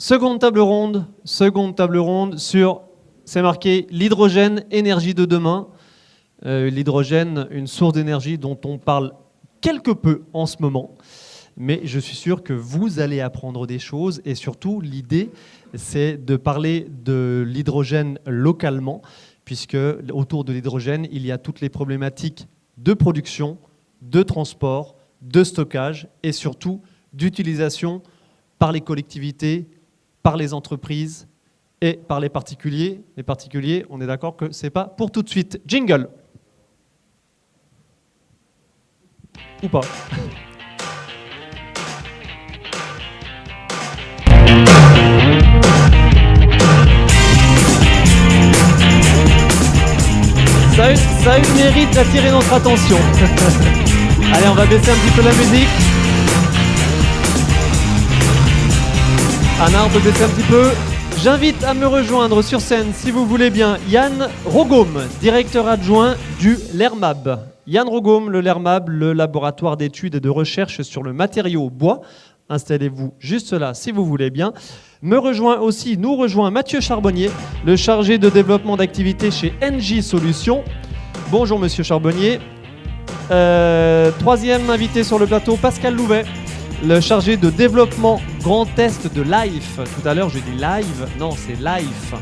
Seconde table ronde sur, c'est marqué l'hydrogène, énergie de demain. L'hydrogène, une source d'énergie dont on parle quelque peu en ce moment. Mais je suis sûr que vous allez apprendre des choses et surtout l'idée c'est de parler de l'hydrogène localement puisque autour de l'hydrogène il y a toutes les problématiques de production, de transport, de stockage et surtout d'utilisation par les collectivités, par les entreprises et par les particuliers. Les particuliers, on est d'accord que c'est pas pour tout de suite. Jingle. Ou pas. Ça a eu le mérite d'attirer notre attention. Allez, on va baisser un petit peu la musique. Anna, on peut baisser un petit peu. J'invite à me rejoindre sur scène, si vous voulez bien, Yann Rogaume, directeur adjoint du LERMAB. Yann Rogaume, le LERMAB, le laboratoire d'études et de recherche sur le matériau bois. Installez-vous juste là, si vous voulez bien. Nous rejoint Mathieu Charbonnier, le chargé de développement d'activité chez NJ Solutions. Bonjour Monsieur Charbonnier. Troisième invité sur le plateau, Pascal Louvet, le chargé de développement Grand Est de Life. Tout à l'heure, j'ai dit live. Non, c'est Life.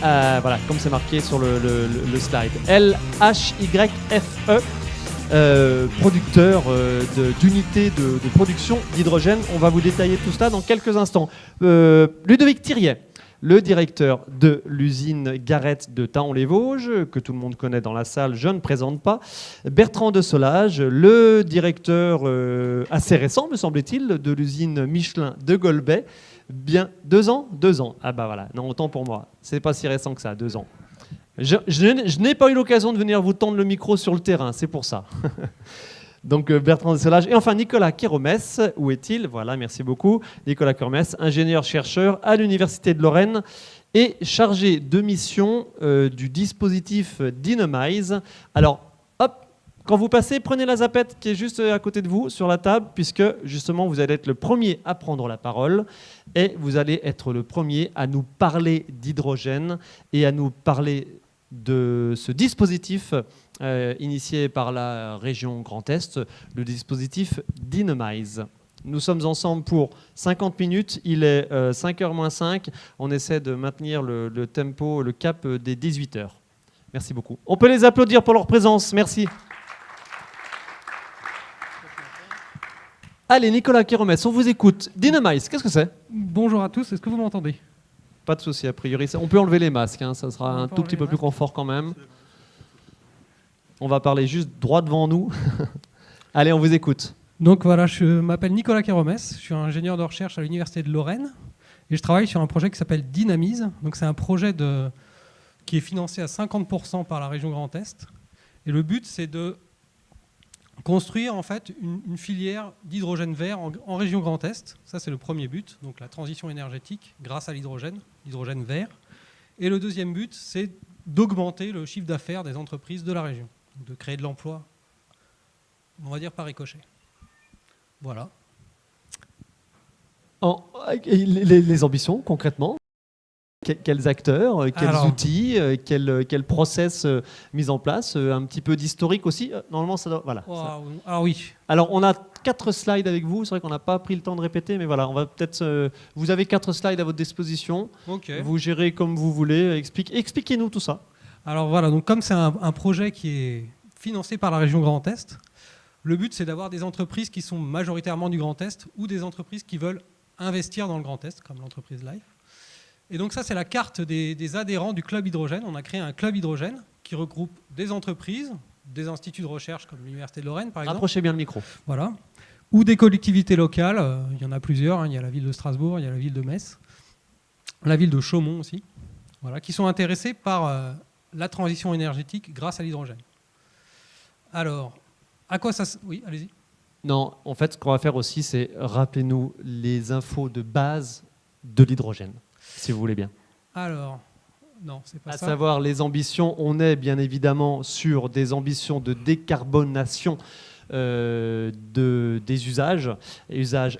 Voilà, comme c'est marqué sur le slide. LHYFE. Producteur d'unités de production d'hydrogène. On va vous détailler tout cela dans quelques instants. Ludovic Thiriet, le directeur de l'usine Garrett de Thaon-les-Vosges, que tout le monde connaît dans la salle, je ne présente pas. Bertrand de Solage, le directeur assez récent, me semble-t-il, de l'usine Michelin de Golbet. Bien, 2 ans ? 2 ans. Ah bah voilà, non, autant pour moi. C'est pas si récent que ça, 2 ans. Je n'ai pas eu l'occasion de venir vous tendre le micro sur le terrain, c'est pour ça. Donc Bertrand de Solage. Et enfin Nicolas Keromès, où est-il ? Voilà, merci beaucoup. Nicolas Keromès, ingénieur-chercheur à l'Université de Lorraine et chargé de mission du dispositif Dynamize. Alors, hop, quand vous passez, prenez la zapette qui est juste à côté de vous, sur la table, puisque justement vous allez être le premier à prendre la parole et vous allez être le premier à nous parler d'hydrogène et à nous parler de ce dispositif initié par la région Grand Est, le dispositif Dynamize. Nous sommes ensemble pour 50 minutes, il est 5h moins 5, on essaie de maintenir le tempo, le cap des 18h. Merci beaucoup. On peut les applaudir pour leur présence, merci. Allez, Nicolas Keromès, on vous écoute. Dynamize, qu'est-ce que c'est ? Bonjour à tous, est-ce que vous m'entendez ? Pas de souci, a priori. On peut enlever les masques, hein, ça sera un tout petit peu plus confort quand même. On va parler juste droit devant nous. Allez, on vous écoute. Donc voilà, je m'appelle Nicolas Keromès, je suis ingénieur de recherche à l'Université de Lorraine et je travaille sur un projet qui s'appelle Dynamize. Donc c'est un projet qui est financé à 50% par la région Grand Est. Et le but, c'est de construire en fait une filière d'hydrogène vert en région Grand Est. Ça, c'est le premier but, donc la transition énergétique grâce à l'hydrogène vert. Et le deuxième but, c'est d'augmenter le chiffre d'affaires des entreprises de la région, de créer de l'emploi, on va dire par ricochet. Voilà. Les ambitions, concrètement ? Quels acteurs, quels outils, quel process mis en place, un petit peu d'historique aussi. Normalement, ça doit. Voilà. Ah oui. Alors, on a 4 slides avec vous. C'est vrai qu'on n'a pas pris le temps de répéter, mais voilà, on va peut-être. Vous avez 4 slides à votre disposition. Okay. Vous gérez comme vous voulez. Expliquez-nous tout ça. Alors voilà. Donc comme c'est un projet qui est financé par la région Grand Est, le but c'est d'avoir des entreprises qui sont majoritairement du Grand Est ou des entreprises qui veulent investir dans le Grand Est, comme l'entreprise Life. Et donc ça, c'est la carte des adhérents du Club Hydrogène. On a créé un Club Hydrogène qui regroupe des entreprises, des instituts de recherche comme l'Université de Lorraine, par exemple. Rapprochez bien le micro. Voilà. Ou des collectivités locales. Il y en a plusieurs. Il y a la ville de Strasbourg, il y a la ville de Metz, la ville de Chaumont aussi, voilà, qui sont intéressés par la transition énergétique grâce à l'hydrogène. Alors, à quoi ça... Oui, allez-y. Non, en fait, ce qu'on va faire aussi, c'est rappelez-nous les infos de base de l'hydrogène. Si vous voulez bien. Alors, non, c'est pas ça. À savoir les ambitions, on est bien évidemment sur des ambitions de décarbonation des usages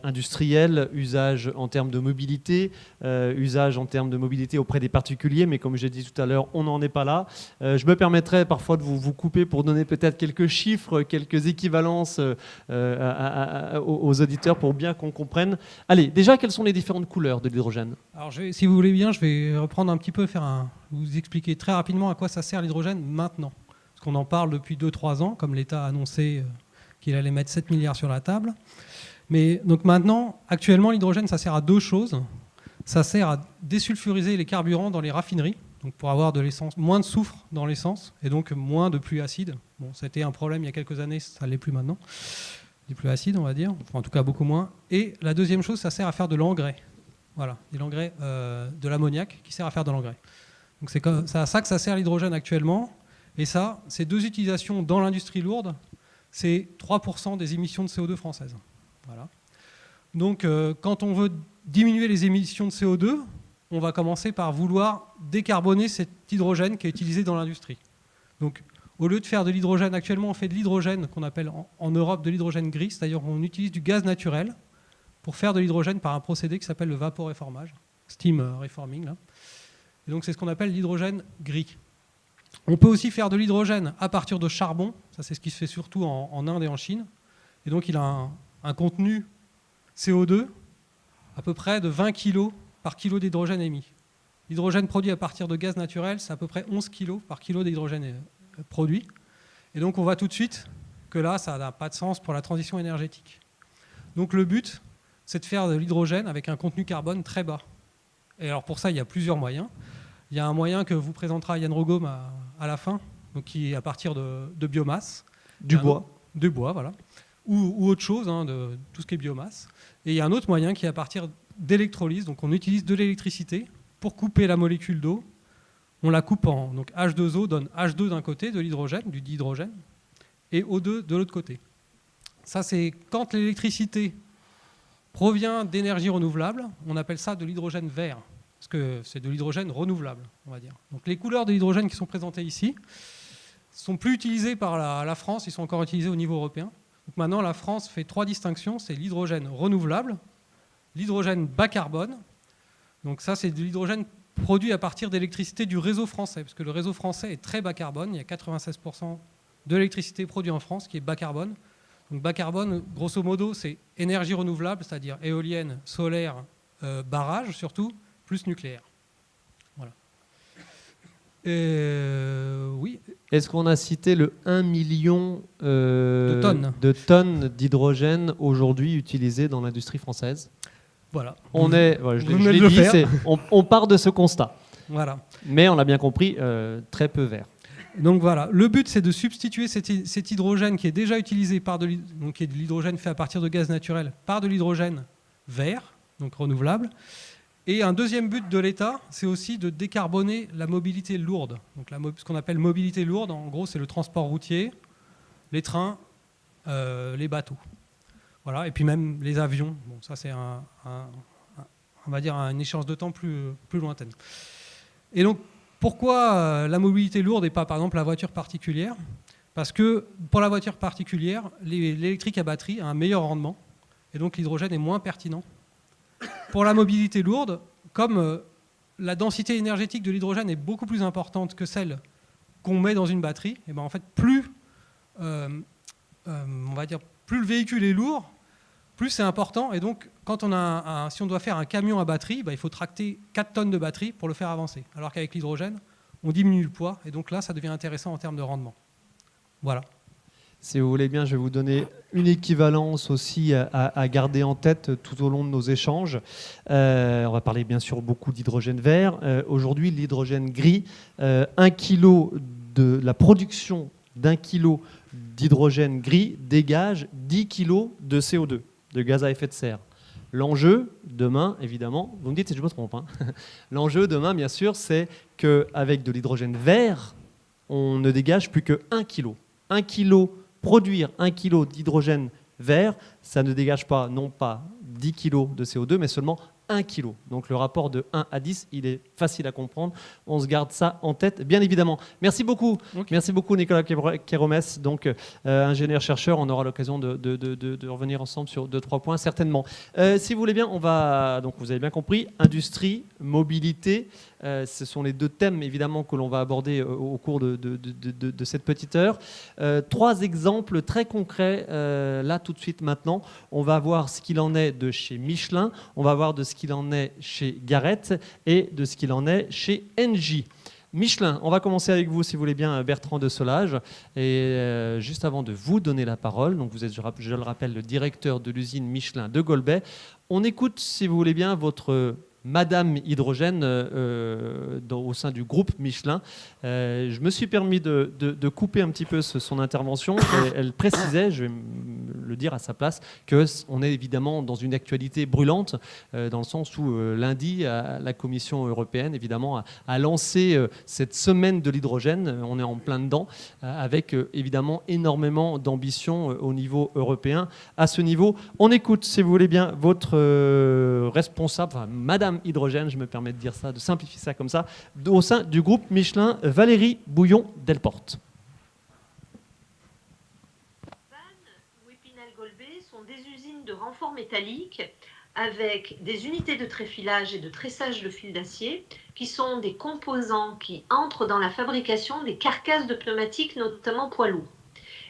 industriels, usages en termes de mobilité, usages en termes de mobilité auprès des particuliers, mais comme j'ai dit tout à l'heure, on n'en est pas là. Je me permettrai parfois de vous couper pour donner peut-être quelques chiffres, quelques équivalences aux auditeurs pour bien qu'on comprenne. Allez, déjà, quelles sont les différentes couleurs de l'hydrogène ? Alors, si vous voulez bien, je vais reprendre un petit peu, vous expliquer très rapidement à quoi ça sert l'hydrogène maintenant. Parce qu'on en parle depuis 2-3 ans, comme l'État a annoncé qu'il allait mettre 7 milliards sur la table. Mais donc maintenant, actuellement, l'hydrogène, ça sert à 2 choses. Ça sert à désulfuriser les carburants dans les raffineries, donc pour avoir de l'essence, moins de soufre dans l'essence, et donc moins de pluie acide. Bon, c'était un problème il y a quelques années, ça ne l'est plus maintenant. Des pluies acides, on va dire, enfin, en tout cas beaucoup moins. Et la deuxième chose, ça sert à faire de l'engrais. Voilà, de l'engrais, de l'ammoniac qui sert à faire de l'engrais. Donc c'est à ça que ça sert l'hydrogène actuellement. Et ça, ces 2 utilisations dans l'industrie lourde, c'est 3% des émissions de CO2 françaises. Voilà. Donc quand on veut diminuer les émissions de CO2, on va commencer par vouloir décarboner cet hydrogène qui est utilisé dans l'industrie. Donc au lieu de faire de l'hydrogène, actuellement on fait de l'hydrogène qu'on appelle en Europe de l'hydrogène gris, c'est-à-dire on utilise du gaz naturel pour faire de l'hydrogène par un procédé qui s'appelle le vaporéformage, steam reforming. Là. Et donc c'est ce qu'on appelle l'hydrogène gris. On peut aussi faire de l'hydrogène à partir de charbon, ça c'est ce qui se fait surtout en Inde et en Chine. Et donc il a un contenu CO2 à peu près de 20 kg par kilo d'hydrogène émis. L'hydrogène produit à partir de gaz naturel, c'est à peu près 11 kg par kilo d'hydrogène produit. Et donc on voit tout de suite que là, ça n'a pas de sens pour la transition énergétique. Donc le but, c'est de faire de l'hydrogène avec un contenu carbone très bas. Et alors pour ça, il y a plusieurs moyens. Il y a un moyen que vous présentera Yann Rogom à la fin, donc qui est à partir de biomasse. Du bois. Du bois, voilà. Ou autre chose, de tout ce qui est biomasse. Et il y a un autre moyen qui est à partir d'électrolyse. Donc on utilise de l'électricité pour couper la molécule d'eau. On la coupe en... Donc H2O donne H2 d'un côté, de l'hydrogène, du dihydrogène, et O2 de l'autre côté. Ça, c'est quand l'électricité provient d'énergie renouvelable, on appelle ça de l'hydrogène vert. Parce que c'est de l'hydrogène renouvelable, on va dire. Donc les couleurs de l'hydrogène qui sont présentées ici sont plus utilisées par la France, ils sont encore utilisés au niveau européen. Donc maintenant, la France fait 3 distinctions, c'est l'hydrogène renouvelable, l'hydrogène bas carbone. Donc ça, c'est de l'hydrogène produit à partir d'électricité du réseau français, parce que le réseau français est très bas carbone, il y a 96% de l'électricité produite en France qui est bas carbone. Donc bas carbone, grosso modo, c'est énergie renouvelable, c'est-à-dire éolienne, solaire, barrage surtout, plus nucléaire. Voilà. Oui. Est-ce qu'on a cité le 1 million de tonnes d'hydrogène aujourd'hui utilisées dans l'industrie française ? Voilà. On part de ce constat. Voilà. Mais on a bien compris, très peu vert. Donc voilà, le but c'est de substituer cet hydrogène qui est déjà utilisé donc qui est de l'hydrogène fait à partir de gaz naturel par de l'hydrogène vert, donc renouvelable. Et un deuxième but de l'État, c'est aussi de décarboner la mobilité lourde. Donc ce qu'on appelle mobilité lourde, en gros, c'est le transport routier, les trains, les bateaux. Voilà, et puis même les avions. Bon, ça, c'est on va dire une échéance de temps plus lointaine. Et donc, pourquoi la mobilité lourde et pas, par exemple, la voiture particulière ? Parce que pour la voiture particulière, l'électrique à batterie a un meilleur rendement, et donc l'hydrogène est moins pertinent. Pour la mobilité lourde, comme la densité énergétique de l'hydrogène est beaucoup plus importante que celle qu'on met dans une batterie, et ben en fait, plus le véhicule est lourd, plus c'est important. Et donc, quand si on doit faire un camion à batterie, ben, il faut tracter 4 tonnes de batterie pour le faire avancer. Alors qu'avec l'hydrogène, on diminue le poids, et donc là, ça devient intéressant en termes de rendement. Voilà. Si vous voulez bien, je vais vous donner une équivalence aussi à garder en tête tout au long de nos échanges. On va parler bien sûr beaucoup d'hydrogène vert. Aujourd'hui, l'hydrogène gris, la production d'1 kilo d'hydrogène gris dégage 10 kg de CO2, de gaz à effet de serre. L'enjeu, demain, évidemment, vous me dites si je me trompe, l'enjeu, demain, bien sûr, c'est qu'avec de l'hydrogène vert, on ne dégage plus que 1 kg. Produire 1 kg d'hydrogène vert, ça ne dégage pas, non pas 10 kg de CO2, mais seulement 1 kg. Donc le rapport de 1 à 10, il est facile à comprendre. On se garde ça en tête, bien évidemment. Merci beaucoup. Okay. Merci beaucoup, Nicolas Keromès, donc ingénieur-chercheur. On aura l'occasion de revenir ensemble sur 2-3 points, certainement. Si vous voulez bien, on va, donc vous avez bien compris, industrie, mobilité, ce sont les 2 thèmes, évidemment, que l'on va aborder au cours de cette petite heure. 3 exemples très concrets, là, tout de suite, maintenant. On va voir ce qu'il en est de chez Michelin, on va voir de ce qu'il en est chez Garrett et de ce qu'il en est chez Engie. Michelin, on va commencer avec vous, si vous voulez bien, Bertrand de Solage. Et juste avant de vous donner la parole, donc vous êtes, je le rappelle, le directeur de l'usine Michelin de Golbey. On écoute, si vous voulez bien, votre Madame Hydrogène au sein du groupe Michelin. Je me suis permis de couper un petit peu son intervention. Elle précisait, je vais le dire à sa place, qu'on est évidemment dans une actualité brûlante, dans le sens où lundi, la Commission européenne évidemment a lancé cette semaine de l'hydrogène. On est en plein dedans, avec évidemment énormément d'ambition au niveau européen. À ce niveau, on écoute, si vous voulez bien, votre responsable, enfin, Madame Hydrogène, je me permets de dire ça, de simplifier ça comme ça, au sein du groupe Michelin, Valérie Bouillon-Delporte. Vannes ou Épinal-Golbey sont des usines de renfort métallique avec des unités de tréfilage et de tressage de fil d'acier qui sont des composants qui entrent dans la fabrication des carcasses de pneumatiques, notamment poids lourds.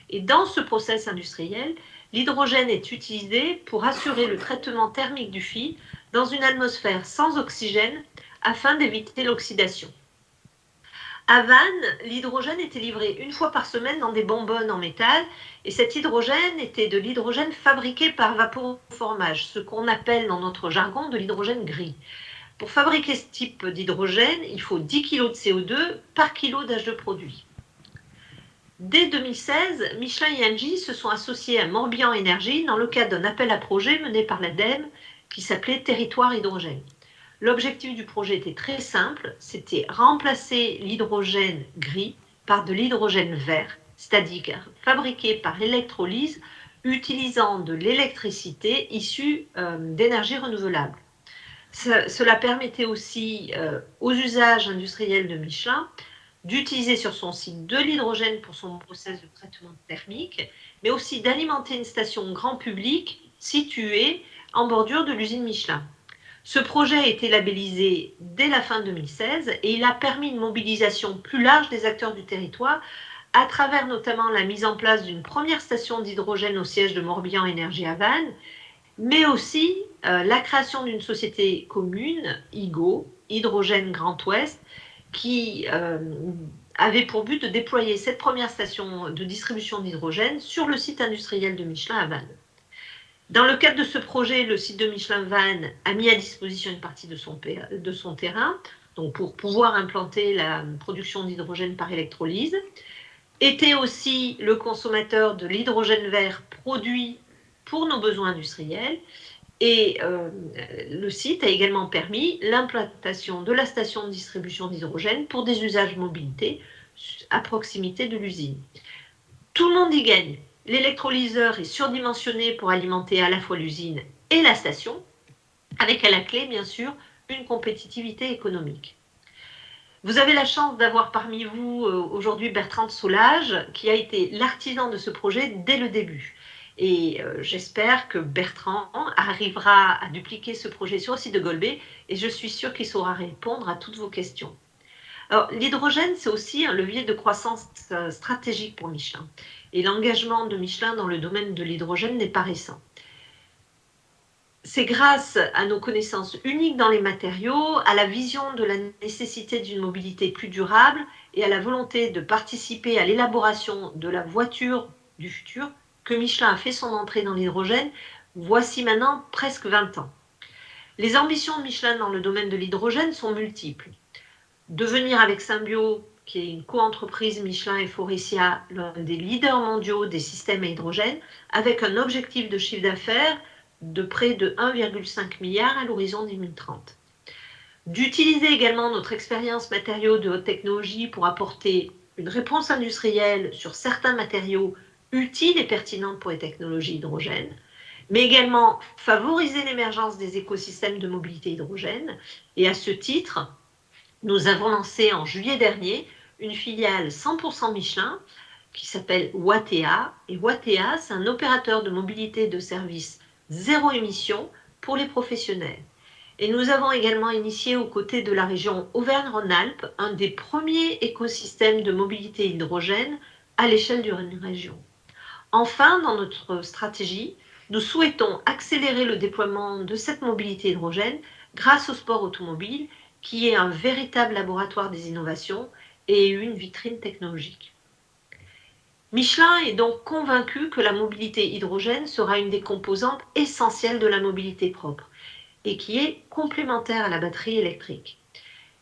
Et dans ce process industriel, l'hydrogène est utilisé pour assurer le traitement thermique du fil dans une atmosphère sans oxygène afin d'éviter l'oxydation. À Vannes, l'hydrogène était livré 1 fois par semaine dans des bonbonnes en métal et cet hydrogène était de l'hydrogène fabriqué par vapoformage, ce qu'on appelle dans notre jargon de l'hydrogène gris. Pour fabriquer ce type d'hydrogène, il faut 10 kg de CO2 par kilo d'âge de produit. Dès 2016, Michelin et Engie se sont associés à Morbihan Énergie dans le cadre d'un appel à projet mené par l'ADEME qui s'appelait Territoire Hydrogène. L'objectif du projet était très simple, c'était remplacer l'hydrogène gris par de l'hydrogène vert, c'est-à-dire fabriqué par électrolyse utilisant de l'électricité issue d'énergie renouvelable. Cela permettait aussi aux usages industriels de Michelin d'utiliser sur son site de l'hydrogène pour son process de traitement thermique, mais aussi d'alimenter une station grand public située en bordure de l'usine Michelin. Ce projet a été labellisé dès la fin 2016 et il a permis une mobilisation plus large des acteurs du territoire à travers notamment la mise en place d'une première station d'hydrogène au siège de Morbihan Énergie à Vannes, mais aussi la création d'une société commune, HYGO, Hydrogène Grand Ouest, qui avait pour but de déployer cette première station de distribution d'hydrogène sur le site industriel de Michelin à Vannes. Dans le cadre de ce projet, le site de Michelin Vannes a mis à disposition une partie de son terrain, donc pour pouvoir implanter la production d'hydrogène par électrolyse. Était aussi le consommateur de l'hydrogène vert produit pour nos besoins industriels. Et le site a également permis l'implantation de la station de distribution d'hydrogène pour des usages mobilité à proximité de l'usine. Tout le monde y gagne. L'électrolyseur est surdimensionné pour alimenter à la fois l'usine et la station, avec à la clé, bien sûr, une compétitivité économique. Vous avez la chance d'avoir parmi vous aujourd'hui Bertrand de Solage, qui a été l'artisan de ce projet dès le début. Et j'espère que Bertrand arrivera à dupliquer ce projet sur le site de Golbey et je suis sûre qu'il saura répondre à toutes vos questions. Alors, l'hydrogène, c'est aussi un levier de croissance stratégique pour Michelin. Et l'engagement de Michelin dans le domaine de l'hydrogène n'est pas récent. C'est grâce à nos connaissances uniques dans les matériaux, à la vision de la nécessité d'une mobilité plus durable et à la volonté de participer à l'élaboration de la voiture du futur que Michelin a fait son entrée dans l'hydrogène, voici maintenant presque 20 ans. Les ambitions de Michelin dans le domaine de l'hydrogène sont multiples. Devenir avec Symbio, qui est une co-entreprise Michelin et Faurecia, l'un des leaders mondiaux des systèmes à hydrogène, avec un objectif de chiffre d'affaires de près de 1,5 milliard à l'horizon 2030. D'utiliser également notre expérience matériaux de haute technologie pour apporter une réponse industrielle sur certains matériaux utiles et pertinentes pour les technologies hydrogène, mais également favoriser l'émergence des écosystèmes de mobilité hydrogène. Et à ce titre, nous avons lancé en juillet dernier une filiale 100% Michelin qui s'appelle Wattea. Et Wattea, c'est un opérateur de mobilité de services zéro émission pour les professionnels. Et nous avons également initié aux côtés de la région Auvergne-Rhône-Alpes un des premiers écosystèmes de mobilité hydrogène à l'échelle d'une région. Enfin, dans notre stratégie, nous souhaitons accélérer le déploiement de cette mobilité hydrogène grâce au sport automobile, qui est un véritable laboratoire des innovations et une vitrine technologique. Michelin est donc convaincu que la mobilité hydrogène sera une des composantes essentielles de la mobilité propre et qui est complémentaire à la batterie électrique.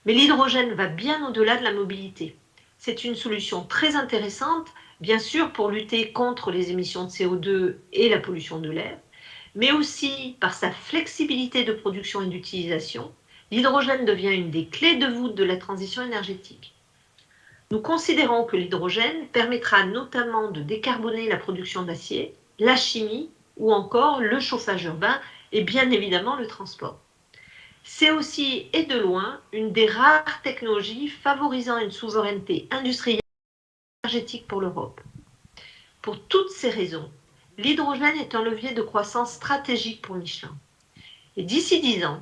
Mais l'hydrogène va bien au-delà de la mobilité. C'est une solution très intéressante, bien sûr, pour lutter contre les émissions de CO2 et la pollution de l'air, mais aussi par sa flexibilité de production et d'utilisation. L'hydrogène devient une des clés de voûte de la transition énergétique. Nous considérons que l'hydrogène permettra notamment de décarboner la production d'acier, la chimie ou encore le chauffage urbain et bien évidemment le transport. C'est aussi et de loin une des rares technologies favorisant une souveraineté industrielle et énergétique pour l'Europe. Pour toutes ces raisons, l'hydrogène est un levier de croissance stratégique pour Michelin. Et d'ici 10 ans,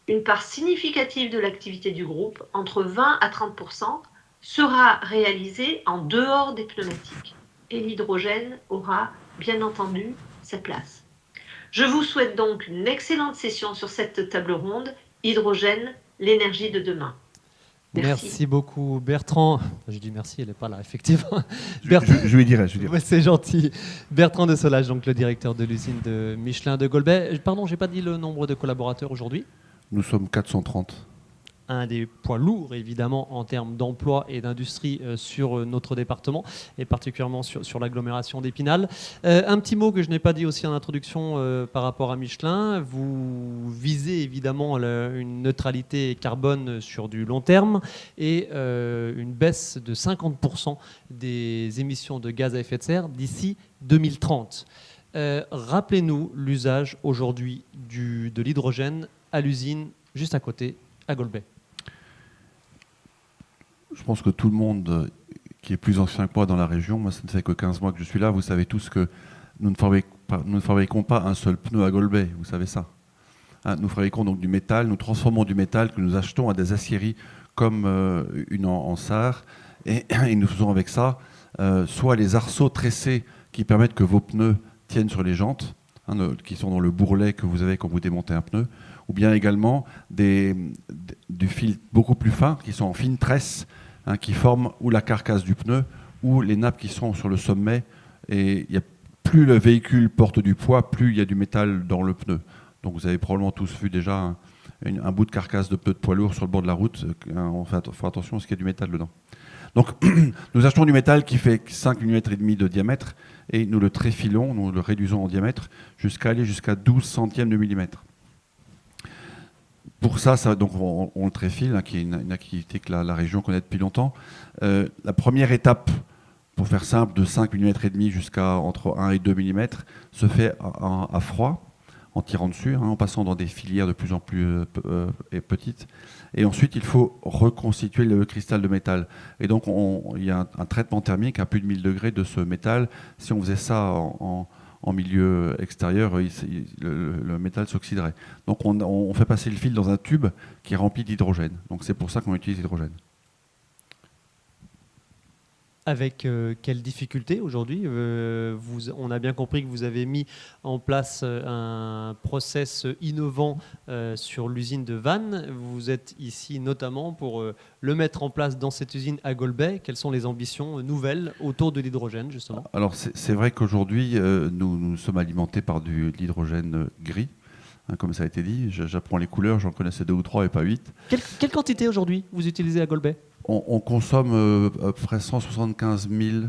une part significative de l'activité du groupe, entre 20 à 30%, sera réalisée en dehors des pneumatiques. Et l'hydrogène aura, bien entendu, sa place. Je vous souhaite donc une excellente session sur cette table ronde. Hydrogène, l'énergie de demain. Merci beaucoup, Bertrand. Je dis merci, elle n'est pas là, effectivement. Je lui dirai. Ouais, c'est gentil. Bertrand de Solage, donc le directeur de l'usine de Michelin de Golbey. Pardon, je n'ai pas dit le nombre de collaborateurs aujourd'hui. Nous sommes 430. Un des poids lourds, évidemment, en termes d'emploi et d'industrie sur notre département, et particulièrement sur l'agglomération d'Épinal. Un petit mot que je n'ai pas dit aussi en introduction par rapport à Michelin. Vous visez évidemment une neutralité carbone sur du long terme et une baisse de 50% des émissions de gaz à effet de serre d'ici 2030. Rappelez-nous l'usage aujourd'hui de l'hydrogène à l'usine juste à côté, à Golbey. Je pense que tout le monde qui est plus ancien que moi dans la région, moi ça ne fait que 15 mois que je suis là, vous savez tous que nous ne fabriquons pas un seul pneu à Golbey, vous savez ça. Nous fabriquons donc du métal, nous transformons du métal que nous achetons à des aciéries comme une en Sarre, et nous faisons avec ça soit les arceaux tressés qui permettent que vos pneus tiennent sur les jantes, qui sont dans le bourrelet que vous avez quand vous démontez un pneu, ou bien également du fil beaucoup plus fin, qui sont en fine tresse, qui forment ou la carcasse du pneu, ou les nappes qui sont sur le sommet. Et plus le véhicule porte du poids, plus il y a du métal dans le pneu. Donc vous avez probablement tous vu déjà un bout de carcasse de pneu de poids lourd sur le bord de la route. On fait attention à ce qu'il y a du métal dedans. Donc nous achetons du métal qui fait 5 mm et demi de diamètre, et nous le tréfilons, nous le réduisons en diamètre, jusqu'à aller jusqu'à 12 centièmes de millimètre. Pour ça, donc on le tréfile, qui est une activité que la région connaît depuis longtemps. La première étape, pour faire simple, de 5 mm et demi jusqu'à entre 1 et 2 mm, se fait à froid, en tirant dessus, en passant dans des filières de plus en plus petites. Et ensuite, il faut reconstituer le cristal de métal. Et donc, il y a un traitement thermique à plus de 1000 degrés de ce métal. Si on faisait ça en milieu extérieur, le métal s'oxyderait. Donc on fait passer le fil dans un tube qui est rempli d'hydrogène. Donc c'est pour ça qu'on utilise l'hydrogène. Avec quelles difficultés aujourd'hui on a bien compris que vous avez mis en place un process innovant sur l'usine de Vannes. Vous êtes ici notamment pour le mettre en place dans cette usine à Golbey. Quelles sont les ambitions nouvelles autour de l'hydrogène, justement ? Alors c'est vrai qu'aujourd'hui, nous sommes alimentés par de l'hydrogène gris. Comme ça a été dit, j'apprends les couleurs, j'en connaissais 2 ou 3 et pas 8. Quelle quantité aujourd'hui vous utilisez à Golbey ? On consomme à peu près 175 000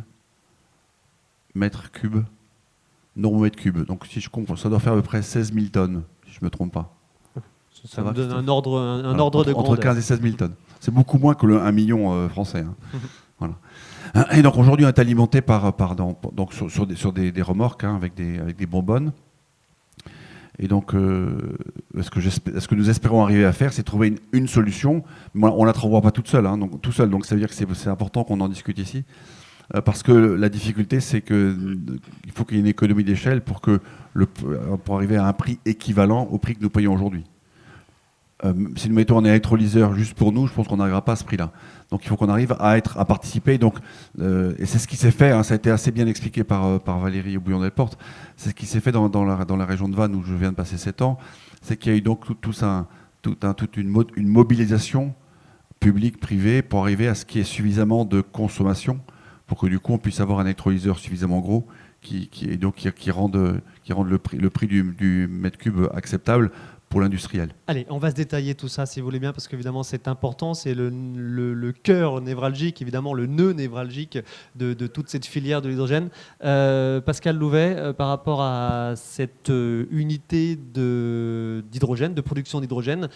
mètres cubes, normomètres cubes. Donc si je compte, ça doit faire à peu près 16 000 tonnes, si je ne me trompe pas. Ça me donne un ordre de grandeur. Entre 15 et 16 000 tonnes. C'est beaucoup moins que le 1 million français. Voilà. Et donc aujourd'hui, on est alimenté donc sur des remorques avec des bonbonnes. Et donc, ce que nous espérons arriver à faire, c'est trouver une solution. Mais on ne la trouvera pas toute seule, hein, donc, tout seul. Donc ça veut dire que c'est important qu'on en discute ici. Parce que la difficulté, c'est qu'il faut qu'il y ait une économie d'échelle pour arriver à un prix équivalent au prix que nous payons aujourd'hui. Si nous mettons un électrolyseur juste pour nous, je pense qu'on n'arrivera pas à ce prix-là. Donc il faut qu'on arrive à participer. Donc, et c'est ce qui s'est fait, hein, ça a été assez bien expliqué par Valérie Bouillon-Delporte. C'est ce qui s'est fait dans la région de Vannes où je viens de passer 7 ans. C'est qu'il y a eu donc toute une mobilisation publique, privée, pour arriver à ce qu'il y ait suffisamment de consommation pour que du coup on puisse avoir un électrolyseur suffisamment gros qui rende le prix du mètre cube acceptable pour l'industriel. Allez, on va se détailler tout ça si vous voulez bien, parce qu'évidemment c'est important, c'est le cœur névralgique, évidemment le nœud névralgique de toute cette filière de l'hydrogène. Pascal Louvet, par rapport à cette unité d'hydrogène, de production d'hydrogène,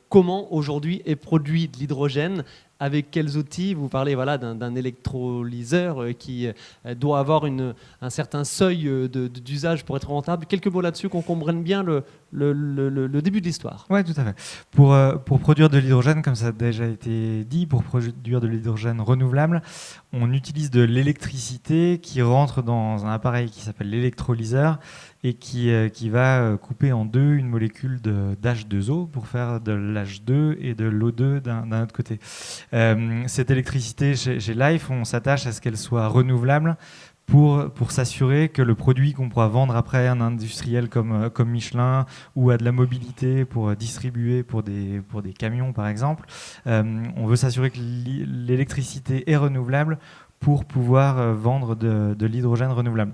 comment aujourd'hui est produit de l'hydrogène? Avec quels outils? Vous parlez d'un électrolyseur qui doit avoir un certain seuil d'usage pour être rentable. Quelques mots là-dessus, qu'on comprenne bien le début de l'histoire. Oui, tout à fait. Pour produire de l'hydrogène, comme ça a déjà été dit, pour produire de l'hydrogène renouvelable, on utilise de l'électricité qui rentre dans un appareil qui s'appelle l'électrolyseur et qui va couper en deux une molécule d'H2O pour faire de l'H2 et de l'O2 d'un autre côté. Cette électricité, chez Life, on s'attache à ce qu'elle soit renouvelable pour s'assurer que le produit qu'on pourra vendre après à un industriel comme Michelin ou à de la mobilité pour distribuer pour des camions par exemple, on veut s'assurer que l'électricité est renouvelable pour pouvoir vendre de l'hydrogène renouvelable.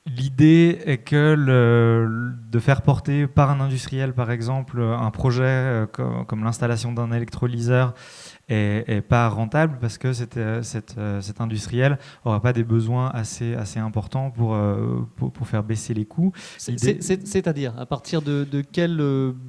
L'idée est que de faire porter par un industriel, par exemple, un projet comme l'installation d'un électrolyseur est pas rentable parce que cet industriel n'aura pas des besoins assez importants pour faire baisser les coûts. C'est-à-dire, à partir de quel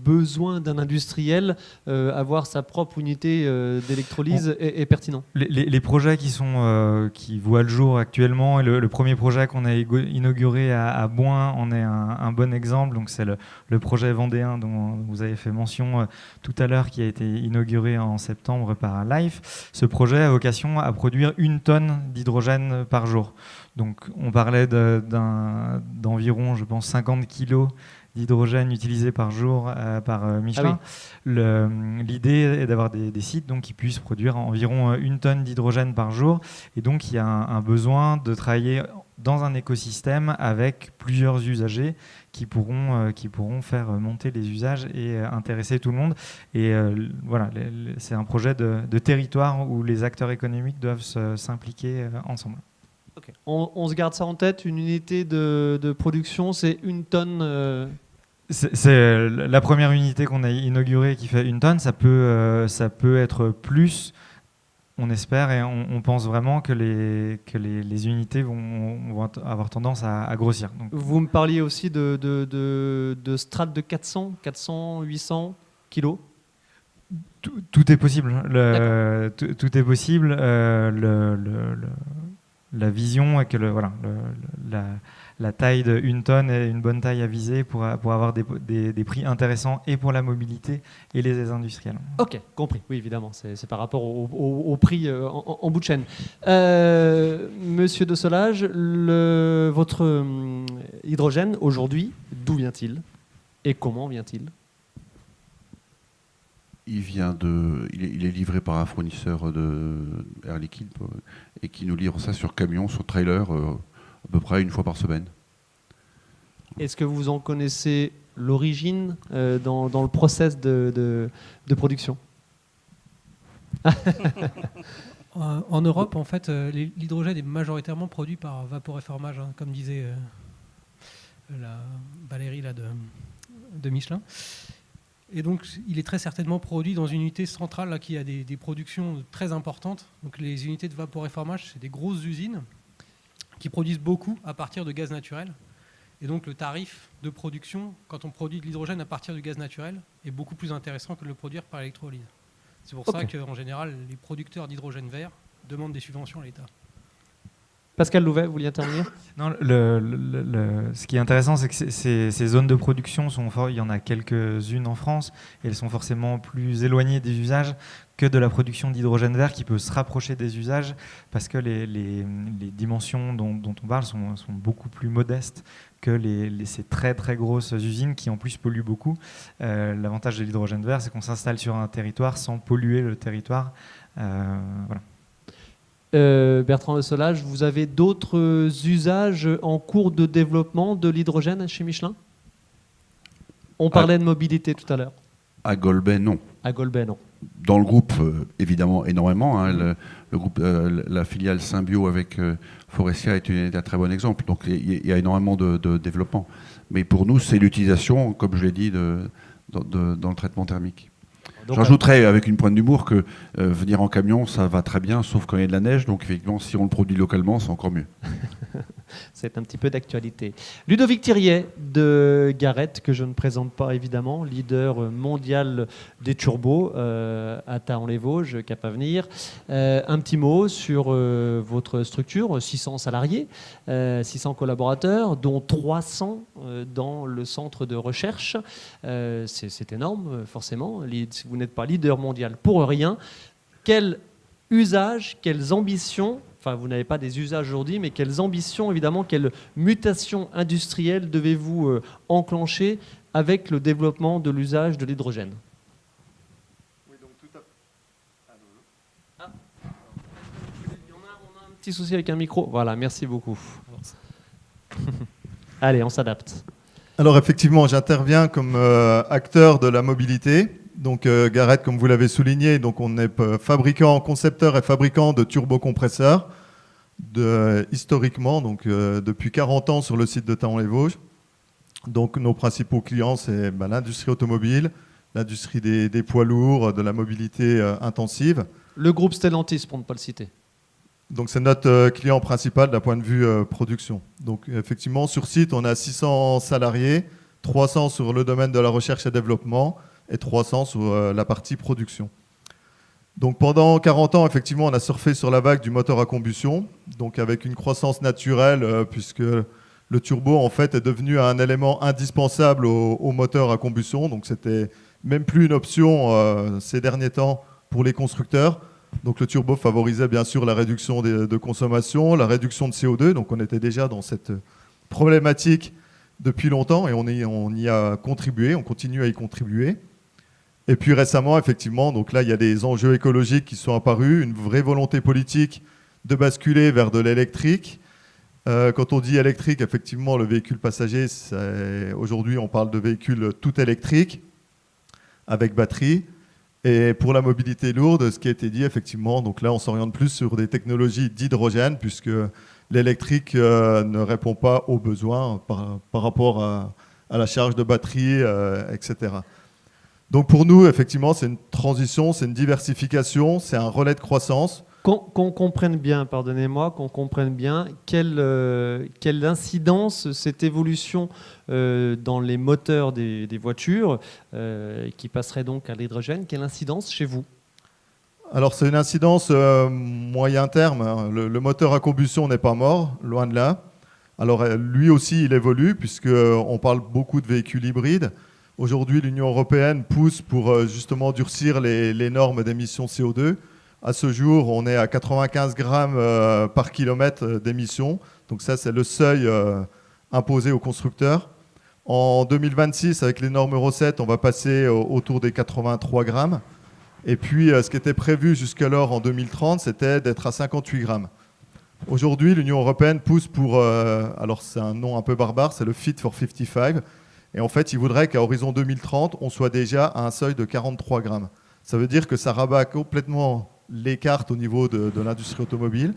besoin d'un industriel avoir sa propre unité d'électrolyse est pertinent? Les projets qui voient le jour actuellement, et le premier projet qu'on a inauguré à Boin en est un bon exemple. Donc c'est le projet vendéen dont vous avez fait mention tout à l'heure, qui a été inauguré en septembre par Life. Ce projet a vocation à produire 1 tonne d'hydrogène par jour. Donc on parlait d'environ, je pense, 50 kilos d'hydrogène utilisé par jour par Michelin. Ah oui. L'idée est d'avoir des sites donc, qui puissent produire environ 1 tonne d'hydrogène par jour. Et donc il y a un besoin de travailler dans un écosystème avec plusieurs usagers qui pourront faire monter les usages et intéresser tout le monde. Et voilà, c'est un projet de territoire où les acteurs économiques doivent s'impliquer ensemble. Okay. On se garde ça en tête, une unité de production, c'est 1 tonne C'est la première unité qu'on a inaugurée qui fait 1 tonne, ça peut être plus, on espère, et on pense vraiment que les unités vont avoir tendance à grossir. Donc, vous me parliez aussi de strates de 400, 800 kilos. Tout est possible. Tout est possible. La vision est que la taille de 1 tonne est une bonne taille à viser pour avoir des prix intéressants et pour la mobilité et les industriels. Ok, compris. Oui, évidemment, c'est par rapport au prix en bout de chaîne. Monsieur de Solage, votre hydrogène, aujourd'hui, d'où vient-il et comment vient-il ? Il est livré par un fournisseur d'Air Liquide et qui nous livre ça sur camion, sur trailer, à peu près 1 fois par semaine. Est-ce que vous en connaissez l'origine dans le process de production ? En Europe, en fait, l'hydrogène est majoritairement produit par vaporeformage, hein, comme disait Valérie là, de Michelin. Et donc, il est très certainement produit dans une unité centrale là, qui a des productions très importantes. Donc, les unités de vaporeformage, c'est des grosses usines qui produisent beaucoup à partir de gaz naturel. Et donc, le tarif de production, quand on produit de l'hydrogène à partir du gaz naturel, est beaucoup plus intéressant que de le produire par électrolyse. C'est pour ça qu'en général, les producteurs d'hydrogène vert demandent des subventions à l'État. Pascal Louvet, vous vouliez intervenir? Non, ce qui est intéressant, c'est que ces zones de production il y en a quelques-unes en France, et elles sont forcément plus éloignées des usages que de la production d'hydrogène vert qui peut se rapprocher des usages, parce que les dimensions dont on parle sont beaucoup plus modestes que ces très très grosses usines qui en plus polluent beaucoup. L'avantage de l'hydrogène vert, c'est qu'on s'installe sur un territoire sans polluer le territoire. Voilà. Bertrand Le Solage, vous avez d'autres usages en cours de développement de l'hydrogène chez Michelin? On parlait de mobilité tout à l'heure. À Golbey, non. À Golbey, non. Dans le groupe, évidemment, énormément. Hein. Le groupe, la filiale Symbio avec Forestia est un très bon exemple. Donc il y a énormément de développement. Mais pour nous, c'est l'utilisation, comme je l'ai dit, dans le traitement thermique. J'ajouterais avec une pointe d'humour que venir en camion, ça va très bien, sauf quand il y a de la neige. Donc effectivement, si on le produit localement, c'est encore mieux. C'est un petit peu d'actualité. Ludovic Thiriet de Garrett, que je ne présente pas évidemment, leader mondial des turbos à Thaon-les-Vosges, Cap Avenir. Un petit mot sur votre structure, 600 salariés, 600 collaborateurs, dont 300 dans le centre de recherche. C'est énorme, forcément. Vous n'êtes pas leader mondial pour rien. Quel usage, quelles ambitions, enfin vous n'avez pas des usages aujourd'hui, mais quelles ambitions, évidemment, quelles mutations industrielles devez-vous enclencher avec le développement de l'usage de l'hydrogène? Oui, donc tout à... On a un petit souci avec un micro. Voilà, merci beaucoup. Allez, on s'adapte. Alors effectivement, j'interviens comme acteur de la mobilité. Donc Garrett, comme vous l'avez souligné, donc on est fabricant, concepteur et fabricant de turbocompresseurs historiquement, donc depuis 40 ans sur le site de Thaon-les-Vosges. Donc nos principaux clients, c'est l'industrie automobile, l'industrie des poids lourds, de la mobilité intensive. Le groupe Stellantis, pour ne pas le citer. Donc c'est notre client principal d'un point de vue production. Donc effectivement, sur site, on a 600 salariés, 300 sur le domaine de la recherche et développement, et 300 sur la partie production. Donc pendant 40 ans, effectivement, on a surfé sur la vague du moteur à combustion, donc avec une croissance naturelle, puisque le turbo, en fait, est devenu un élément indispensable au moteur à combustion. Donc c'était même plus une option ces derniers temps pour les constructeurs. Donc le turbo favorisait bien sûr la réduction de consommation, la réduction de CO2. Donc on était déjà dans cette problématique depuis longtemps et on y a contribué, on continue à y contribuer. Et puis récemment, effectivement, donc là, il y a des enjeux écologiques qui sont apparus, une vraie volonté politique de basculer vers de l'électrique. Quand on dit électrique, effectivement, le véhicule passager, aujourd'hui, on parle de véhicules tout électriques, avec batterie. Et pour la mobilité lourde, ce qui a été dit, effectivement, donc là, on s'oriente plus sur des technologies d'hydrogène, puisque l'électrique ne répond pas aux besoins par rapport à la charge de batterie, etc. Donc pour nous, effectivement, c'est une transition, c'est une diversification, c'est un relais de croissance. Qu'on comprenne bien, pardonnez-moi, qu'on comprenne bien quelle incidence cette évolution dans les moteurs des voitures qui passerait donc à l'hydrogène, quelle incidence chez vous? Alors c'est une incidence moyen terme. Hein. Le moteur à combustion n'est pas mort, loin de là. Alors lui aussi, il évolue puisqu'on parle beaucoup de véhicules hybrides. Aujourd'hui, l'Union européenne pousse pour justement durcir les normes d'émissions CO2. À ce jour, on est à 95 grammes par kilomètre d'émissions. Donc ça, c'est le seuil imposé aux constructeurs. En 2026, avec les normes Euro 7, on va passer autour des 83 grammes. Et puis, ce qui était prévu jusqu'alors en 2030, c'était d'être à 58 grammes. Aujourd'hui, l'Union européenne pousse pour... alors, c'est un nom un peu barbare, c'est le Fit for 55. Et en fait, il voudrait qu'à horizon 2030, on soit déjà à un seuil de 43 grammes. Ça veut dire que ça rabat complètement les cartes au niveau de l'industrie automobile.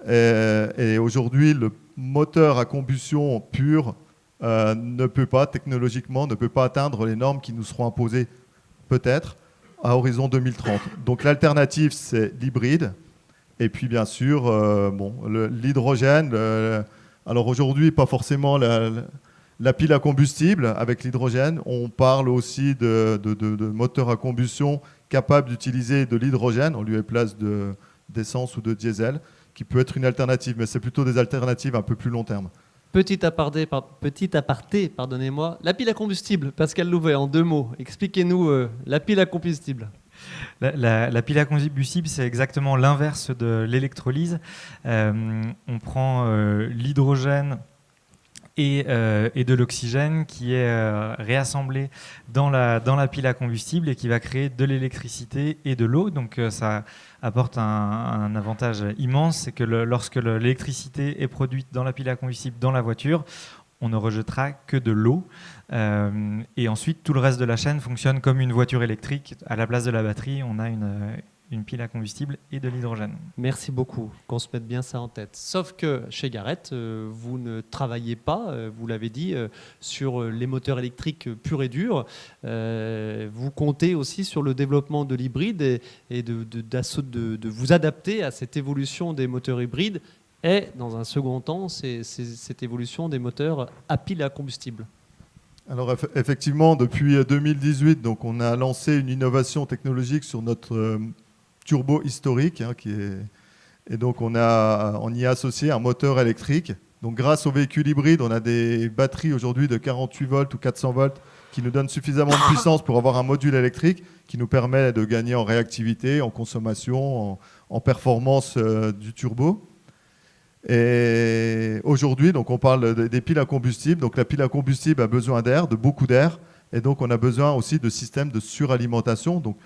Et aujourd'hui, le moteur à combustion pur ne peut pas, technologiquement, ne peut pas atteindre les normes qui nous seront imposées peut-être à horizon 2030. Donc l'alternative, c'est l'hybride. Et puis bien sûr, l'hydrogène. Alors aujourd'hui, pas forcément la pile à combustible avec l'hydrogène. On parle aussi de moteurs à combustion capables d'utiliser de l'hydrogène en lieu et place d'essence ou de diesel, qui peut être une alternative, mais c'est plutôt des alternatives un peu plus long terme. Petit aparté, pardonnez-moi. La pile à combustible, Pascal Louvet, en 2 mots. Expliquez-nous la pile à combustible. La pile à combustible, c'est exactement l'inverse de l'électrolyse. On prend l'hydrogène et de l'oxygène qui est réassemblé dans la pile à combustible et qui va créer de l'électricité et de l'eau. Donc ça apporte un avantage immense, c'est que lorsque l'électricité est produite dans la pile à combustible dans la voiture, on ne rejettera que de l'eau. Et ensuite, tout le reste de la chaîne fonctionne comme une voiture électrique. À la place de la batterie, on a une pile à combustible et de l'hydrogène. Merci beaucoup, qu'on se mette bien ça en tête. Sauf que chez Garrett, vous ne travaillez pas, vous l'avez dit, sur les moteurs électriques purs et durs. Vous comptez aussi sur le développement de l'hybride et de vous adapter à cette évolution des moteurs hybrides et, dans un second temps, cette évolution des moteurs à pile à combustible. Alors effectivement, depuis 2018, donc, on a lancé une innovation technologique sur notre turbo historique, et donc on y a associé un moteur électrique. Donc grâce aux véhicules hybrides, on a des batteries aujourd'hui de 48 volts ou 400 volts qui nous donnent suffisamment de puissance pour avoir un module électrique qui nous permet de gagner en réactivité, en consommation, en performance du turbo. Et aujourd'hui, donc on parle des piles à combustible. Donc la pile à combustible a besoin d'air, de beaucoup d'air, et donc on a besoin aussi de systèmes de suralimentation. Donc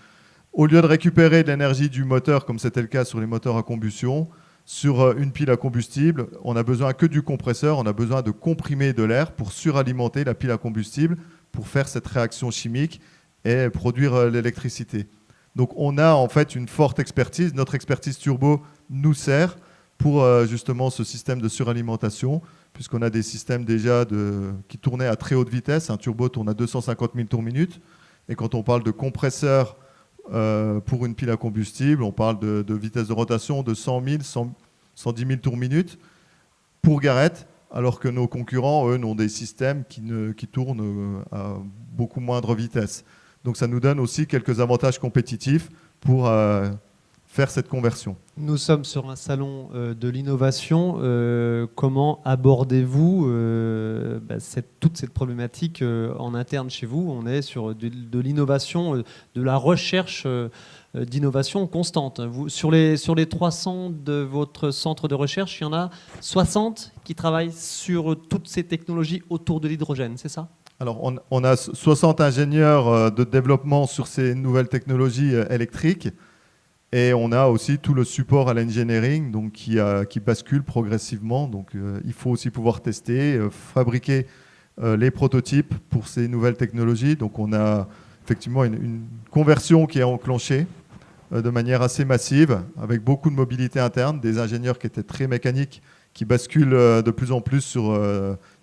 au lieu de récupérer de l'énergie du moteur, comme c'était le cas sur les moteurs à combustion, sur une pile à combustible, on n'a besoin que du compresseur, on a besoin de comprimer de l'air pour suralimenter la pile à combustible, pour faire cette réaction chimique et produire l'électricité. Donc on a en fait une forte expertise. Notre expertise turbo nous sert pour justement ce système de suralimentation, puisqu'on a des systèmes déjà qui tournaient à très haute vitesse. Un turbo tourne à 250 000 tours minute. Et quand on parle de compresseur pour une pile à combustible, on parle de vitesse de rotation de 100 000, 110 000 tours minute pour Garrett, alors que nos concurrents, eux, ont des systèmes qui tournent à beaucoup moindre vitesse. Donc ça nous donne aussi quelques avantages compétitifs pour faire cette conversion. Nous sommes sur un salon de l'innovation. Comment abordez-vous toute cette problématique en interne chez vous? On est sur de l'innovation, de la recherche d'innovation constante. Sur les 300 de votre centre de recherche, il y en a 60 qui travaillent sur toutes ces technologies autour de l'hydrogène, c'est ça? Alors, on a 60 ingénieurs de développement sur ces nouvelles technologies électriques. Et on a aussi tout le support à l'engineering donc qui bascule progressivement. Donc, il faut aussi pouvoir tester, fabriquer les prototypes pour ces nouvelles technologies. Donc, on a effectivement une conversion qui est enclenchée de manière assez massive, avec beaucoup de mobilité interne, des ingénieurs qui étaient très mécaniques, qui basculent de plus en plus sur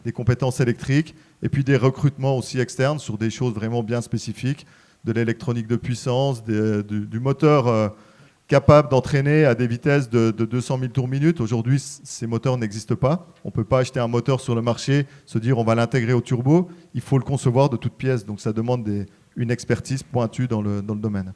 des compétences électriques, et puis des recrutements aussi externes sur des choses vraiment bien spécifiques, de l'électronique de puissance, du moteur capable d'entraîner à des vitesses de 200 000 tours minute. Aujourd'hui, ces moteurs n'existent pas. On ne peut pas acheter un moteur sur le marché, se dire on va l'intégrer au turbo. Il faut le concevoir de toutes pièces. Donc ça demande une expertise pointue dans le domaine.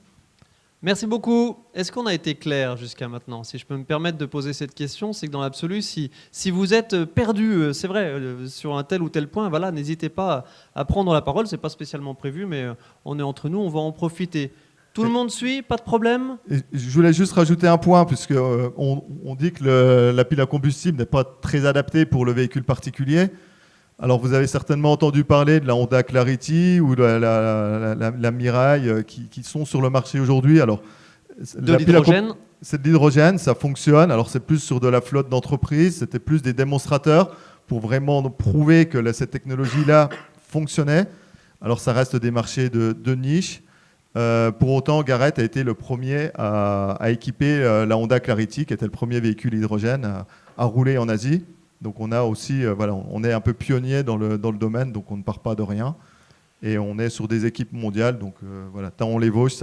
Merci beaucoup. Est-ce qu'on a été clair jusqu'à maintenant? Si je peux me permettre de poser cette question, c'est que dans l'absolu, si vous êtes perdu, c'est vrai, sur un tel ou tel point, voilà, n'hésitez pas à prendre la parole. Ce n'est pas spécialement prévu, mais on est entre nous, on va en profiter. Tout le monde suit, pas de problème? Je voulais juste rajouter un point, puisque on dit que la pile à combustible n'est pas très adaptée pour le véhicule particulier. Alors vous avez certainement entendu parler de la Honda Clarity ou de la Mirai qui sont sur le marché aujourd'hui. Alors, de l'hydrogène? C'est de l'hydrogène, ça fonctionne. Alors c'est plus sur de la flotte d'entreprise, c'était plus des démonstrateurs pour vraiment prouver que cette technologie-là fonctionnait. Alors ça reste des marchés de niche. Pour autant, Garrett a été le premier à équiper la Honda Clarity, qui était le premier véhicule hydrogène à rouler en Asie. Donc on a aussi, on est un peu pionnier dans le domaine, donc on ne part pas de rien. Et on est sur des équipes mondiales, donc Taon Les Vosges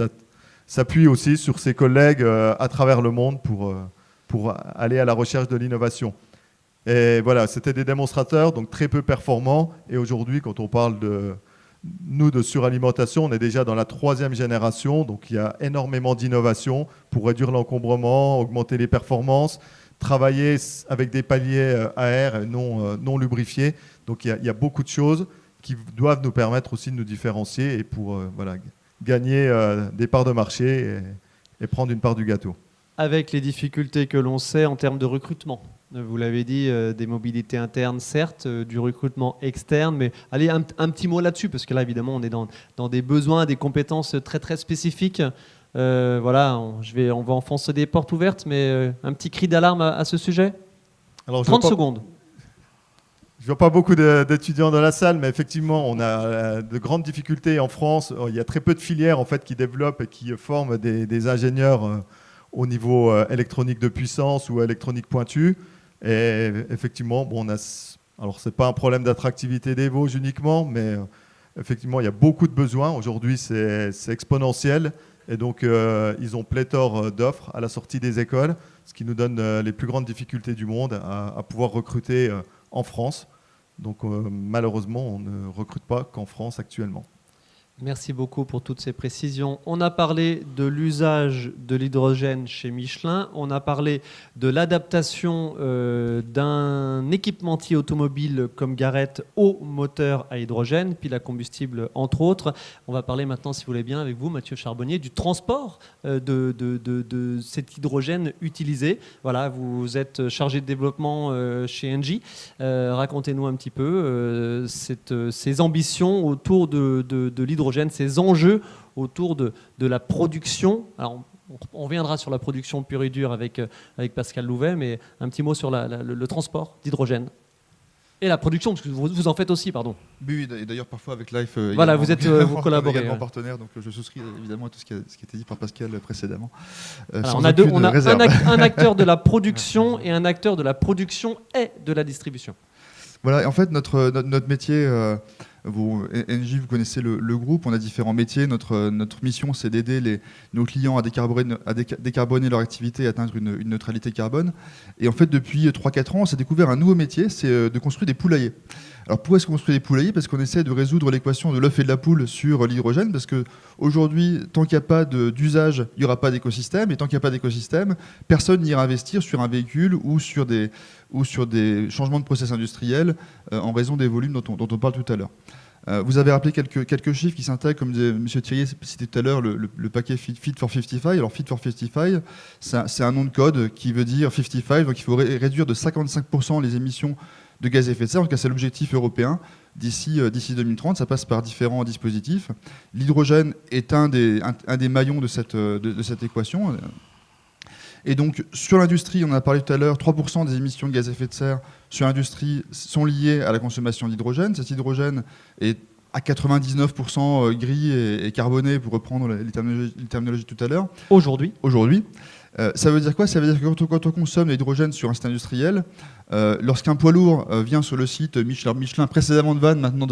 s'appuie aussi sur ses collègues à travers le monde pour aller à la recherche de l'innovation. Et voilà, c'était des démonstrateurs, donc très peu performants. Et aujourd'hui, quand on parle de suralimentation, on est déjà dans la 3e génération, donc il y a énormément d'innovations pour réduire l'encombrement, augmenter les performances, travailler avec des paliers à air et non lubrifiés. Donc il y a beaucoup de choses qui doivent nous permettre aussi de nous différencier et pour gagner des parts de marché et prendre une part du gâteau. Avec les difficultés que l'on sait en termes de recrutement. Vous l'avez dit, des mobilités internes, certes, du recrutement externe, mais allez, un petit mot là-dessus, parce que là, évidemment, on est dans des besoins, des compétences très, très spécifiques. Voilà, on va enfoncer des portes ouvertes, mais un petit cri d'alarme à ce sujet. Alors, 30 secondes. Je ne vois pas beaucoup d'étudiants dans la salle, mais effectivement, on a de grandes difficultés en France. Il y a très peu de filières en fait, qui développent et qui forment des ingénieurs au niveau électronique de puissance ou électronique pointue. Et effectivement, alors ce n'est pas un problème d'attractivité des Vosges uniquement, mais effectivement, il y a beaucoup de besoins. Aujourd'hui, c'est exponentiel. Et donc, ils ont pléthore d'offres à la sortie des écoles, ce qui nous donne les plus grandes difficultés du monde à pouvoir recruter en France. Donc, malheureusement, on ne recrute pas qu'en France actuellement. Merci beaucoup pour toutes ces précisions. On a parlé de l'usage de l'hydrogène chez Michelin. On a parlé de l'adaptation d'un équipementier automobile comme Garrett au moteur à hydrogène, pile à combustible entre autres. On va parler maintenant, si vous voulez bien, avec vous, Mathieu Charbonnier, du transport de cet hydrogène utilisé. Voilà, vous êtes chargé de développement chez Engie. Racontez-nous un petit peu ces ambitions autour de l'hydrogène, ces enjeux autour de la production. Alors, on reviendra sur la production pure et dure avec Pascal Louvet, mais un petit mot sur le transport d'hydrogène. Et la production, parce que vous en faites aussi, pardon. Oui, et d'ailleurs parfois avec Life. Voilà, vous collaborez. Également partenaire, donc je souscris évidemment à tout ce qui a été dit par Pascal précédemment. Alors, on a un acteur de la production et un acteur de la production et de la distribution. Voilà, en fait, notre métier, Engie, vous connaissez le groupe, on a différents métiers. Notre mission, c'est d'aider nos clients à décarboner leur activité et atteindre une neutralité carbone. Et en fait, depuis 3-4 ans, on s'est découvert un nouveau métier, c'est de construire des poulaillers. Alors, pourquoi est-ce qu'on construit des poulaillers ? Parce qu'on essaie de résoudre l'équation de l'œuf et de la poule sur l'hydrogène, parce qu'aujourd'hui, tant qu'il n'y a pas d'usage, il n'y aura pas d'écosystème, et tant qu'il n'y a pas d'écosystème, personne n'ira investir sur un véhicule ou sur des changements de process industriels en raison des volumes dont on parle tout à l'heure. Vous avez rappelé quelques chiffres qui s'intègrent, comme M. Thierry citait tout à l'heure, le paquet Fit for 55. Alors Fit for 55, c'est un nom de code qui veut dire 55, donc il faut réduire de 55% les émissions de gaz à effet de serre. En tout cas, c'est l'objectif européen d'ici 2030. Ça passe par différents dispositifs. L'hydrogène est un des maillons de cette équation. Et donc, sur l'industrie, on en a parlé tout à l'heure, 3% des émissions de gaz à effet de serre sur l'industrie sont liées à la consommation d'hydrogène. Cet hydrogène est à 99% gris et carboné, pour reprendre les terminologies tout à l'heure. Aujourd'hui. Ça veut dire quoi ? Ça veut dire que quand on consomme l'hydrogène sur un site industriel, lorsqu'un poids lourd vient sur le site Michelin, précédemment de Vannes, maintenant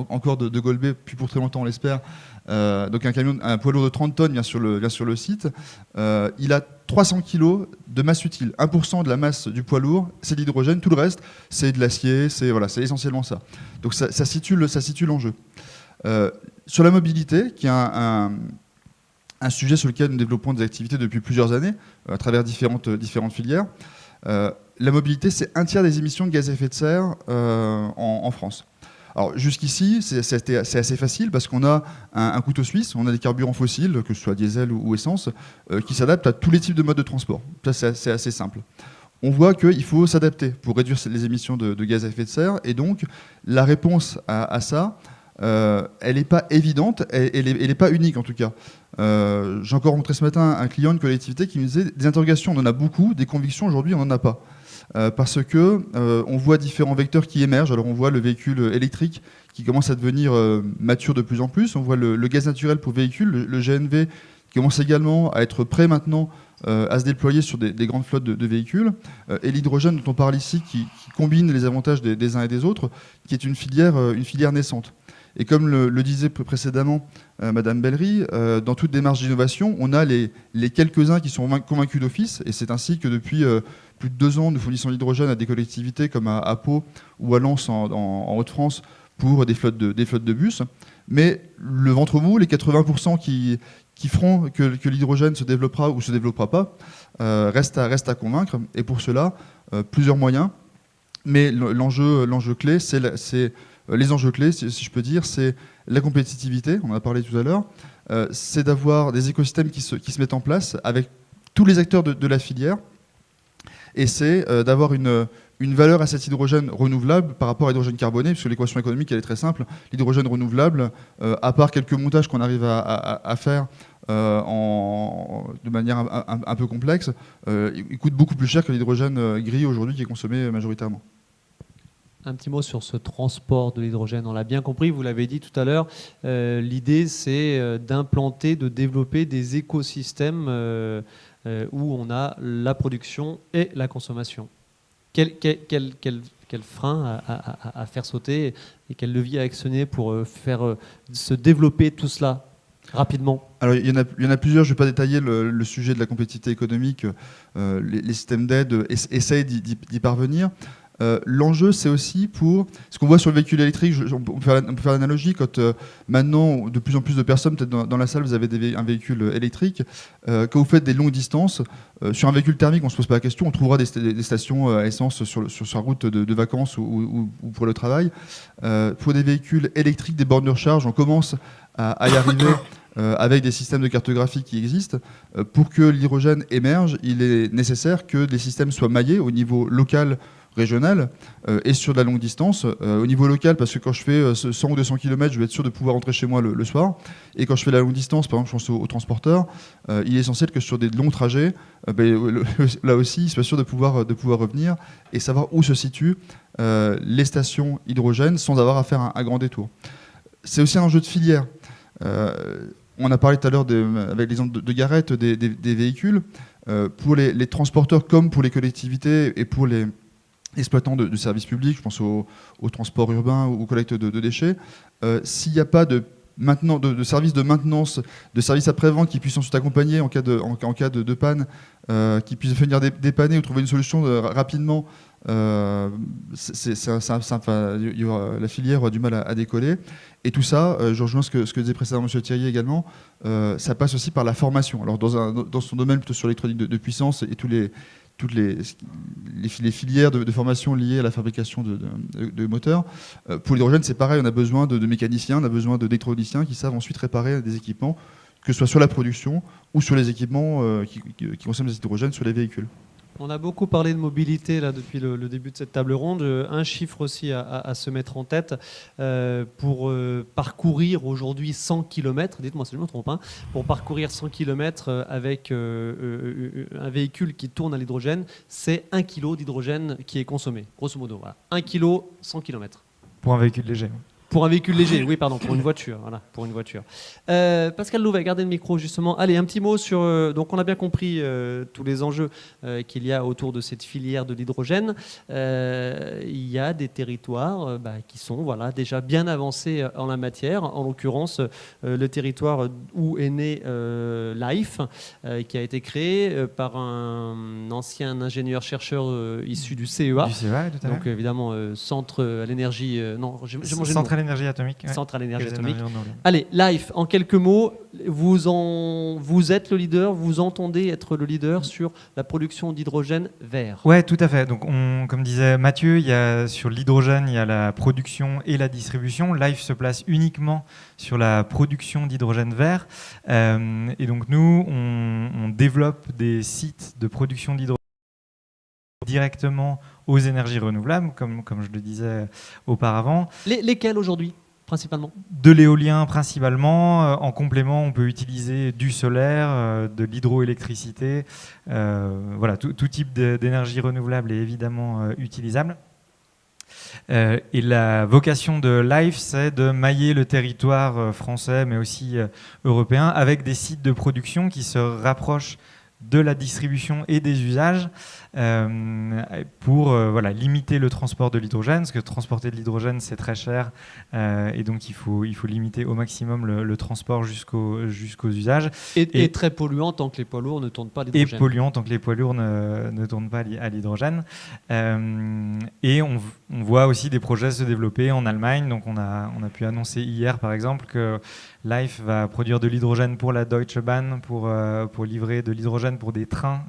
encore de Golbet, puis pour très longtemps on l'espère, donc un poids lourd de 30 tonnes vient sur le site, il a 300 kg de masse utile. 1% de la masse du poids lourd, c'est de l'hydrogène, tout le reste, c'est de l'acier, c'est essentiellement ça. Donc ça situe l'enjeu. Sur la mobilité, qui est un sujet sur lequel nous développons des activités depuis plusieurs années, à travers différentes filières. La mobilité, c'est 1/3 des émissions de gaz à effet de serre en France. Alors jusqu'ici, c'est assez facile parce qu'on a un couteau suisse, on a des carburants fossiles, que ce soit diesel ou essence, qui s'adaptent à tous les types de modes de transport. Ça, c'est assez simple. On voit qu'il faut s'adapter pour réduire les émissions de gaz à effet de serre, et donc la réponse à ça, elle n'est pas évidente, elle n'est pas unique en tout cas. J'ai encore rencontré ce matin un client, une collectivité qui me disait des interrogations, on en a beaucoup, des convictions aujourd'hui on n'en a pas. Parce que on voit différents vecteurs qui émergent. Alors on voit le véhicule électrique qui commence à devenir mature de plus en plus. On voit le gaz naturel pour véhicules, le GNV, qui commence également à être prêt maintenant à se déployer sur des grandes flottes de véhicules. Et l'hydrogène dont on parle ici, qui combine les avantages des uns et des autres, qui est une filière naissante. Et comme le disait précédemment Madame Bellery, dans toute démarche d'innovation, on a les quelques-uns qui sont convaincus d'office, et c'est ainsi que depuis plus de 2 ans, nous fournissons l'hydrogène à des collectivités comme à Pau ou à Lens en Hauts-de-France pour des flottes de bus. Mais le ventre mou, les 80% qui qui feront que l'hydrogène se développera ou ne se développera pas reste à convaincre. Et pour cela, plusieurs moyens. Mais l'enjeu clé, les enjeux clés, si je peux dire, c'est la compétitivité, on en a parlé tout à l'heure, c'est d'avoir des écosystèmes qui se mettent en place avec tous les acteurs de la filière, et c'est d'avoir une valeur à cet hydrogène renouvelable par rapport à l'hydrogène carboné, puisque l'équation économique, elle est très simple. L'hydrogène renouvelable, à part quelques montages qu'on arrive à faire de manière un peu complexe, il coûte beaucoup plus cher que l'hydrogène gris aujourd'hui qui est consommé majoritairement. Un petit mot sur ce transport de l'hydrogène. On l'a bien compris, vous l'avez dit tout à l'heure, l'idée c'est d'implanter, de développer des écosystèmes où on a la production et la consommation. Quel frein à faire sauter et quel levier à actionner pour faire se développer tout cela rapidement? Alors, il y en a plusieurs, je ne vais pas détailler le sujet de la compétitivité économique. Les systèmes d'aide essayent d'y parvenir. L'enjeu, c'est aussi pour ce qu'on voit sur le véhicule électrique. On peut faire l'analogie quand maintenant, de plus en plus de personnes, peut-être dans la salle, vous avez un véhicule électrique. Quand vous faites des longues distances, sur un véhicule thermique, on ne se pose pas la question. On trouvera des stations à essence sur sa route de vacances ou pour le travail. Pour des véhicules électriques, des bornes de recharge, on commence à y arriver. Avec des systèmes de cartographie qui existent, pour que l'hydrogène émerge, il est nécessaire que les systèmes soient maillés au niveau local, régional et sur de la longue distance. Au niveau local, parce que quand je fais 100 ou 200 km, je vais être sûr de pouvoir rentrer chez moi le soir. Et quand je fais de la longue distance, par exemple, je pense aux transporteurs, il est essentiel que sur des longs trajets, là aussi, il soit sûr de pouvoir revenir et savoir où se situent les stations hydrogène sans avoir à faire un grand détour. C'est aussi un enjeu de filière. On a parlé tout à l'heure avec l'exemple de Garrett des véhicules. Pour les transporteurs comme pour les collectivités et pour les exploitants de services publics, je pense au transport urbain ou aux collectes de déchets, s'il n'y a pas de services de maintenance, de services après-vente qui puissent ensuite accompagner en cas de panne, qui puissent venir dépanner ou trouver une solution rapidement, la filière aura du mal à décoller. Et tout ça, je rejoins ce que disait précédemment M. Thierry également, ça passe aussi par la formation. Alors dans son domaine plutôt sur l'électronique de puissance et toutes les filières de formation liées à la fabrication de moteurs. Pour l'hydrogène, c'est pareil, on a besoin de mécaniciens, on a besoin d'électroniciens qui savent ensuite réparer des équipements, que ce soit sur la production ou sur les équipements qui consomment des hydrogènes sur les véhicules. On a beaucoup parlé de mobilité là, depuis le début de cette table ronde. Un chiffre aussi à se mettre en tête. Pour parcourir aujourd'hui 100 km, dites-moi si je me trompe, pour parcourir 100 km avec un véhicule qui tourne à l'hydrogène, c'est 1 kg d'hydrogène qui est consommé, grosso modo. Voilà. 1 kg, 100 km. Pour un véhicule léger. Pour un véhicule léger, oui, pardon, pour une voiture. Voilà, pour une voiture. Pascal Louvet, gardez le micro justement. Allez, un petit mot sur. Donc, on a bien compris tous les enjeux qu'il y a autour de cette filière de l'hydrogène. Il y a des territoires qui sont déjà bien avancés en la matière. En l'occurrence, le territoire où est né LIFE, qui a été créé par un ancien ingénieur-chercheur issu du CEA. Du CEA, tout à fait. Donc, évidemment, centre à l'énergie. Centrale énergie atomique. Ouais. Centrale énergie atomique. Allez, LIFE, en quelques mots, vous êtes le leader, vous entendez être le leader sur la production d'hydrogène vert. Oui, tout à fait. Donc, comme disait Mathieu, sur l'hydrogène, il y a la production et la distribution. LIFE se place uniquement sur la production d'hydrogène vert. Et donc, nous, on développe des sites de production d'hydrogène directement aux énergies renouvelables, comme je le disais auparavant. Lesquelles aujourd'hui, principalement? De l'éolien principalement. En complément, on peut utiliser du solaire, de l'hydroélectricité. Voilà, tout type d'énergie renouvelable est évidemment utilisable. Et la vocation de LIFE, c'est de mailler le territoire français, mais aussi européen, avec des sites de production qui se rapprochent de la distribution et des usages pour limiter le transport de l'hydrogène, parce que transporter de l'hydrogène c'est très cher et donc il faut limiter au maximum le transport jusqu'aux usages. Et très polluant tant que les poids lourds ne tournent pas à l'hydrogène. Et polluant tant que les poids lourds ne tournent pas à l'hydrogène. Et on voit aussi des projets se développer en Allemagne. Donc on a pu annoncer hier par exemple que Life va produire de l'hydrogène pour la Deutsche Bahn, pour livrer de l'hydrogène pour des trains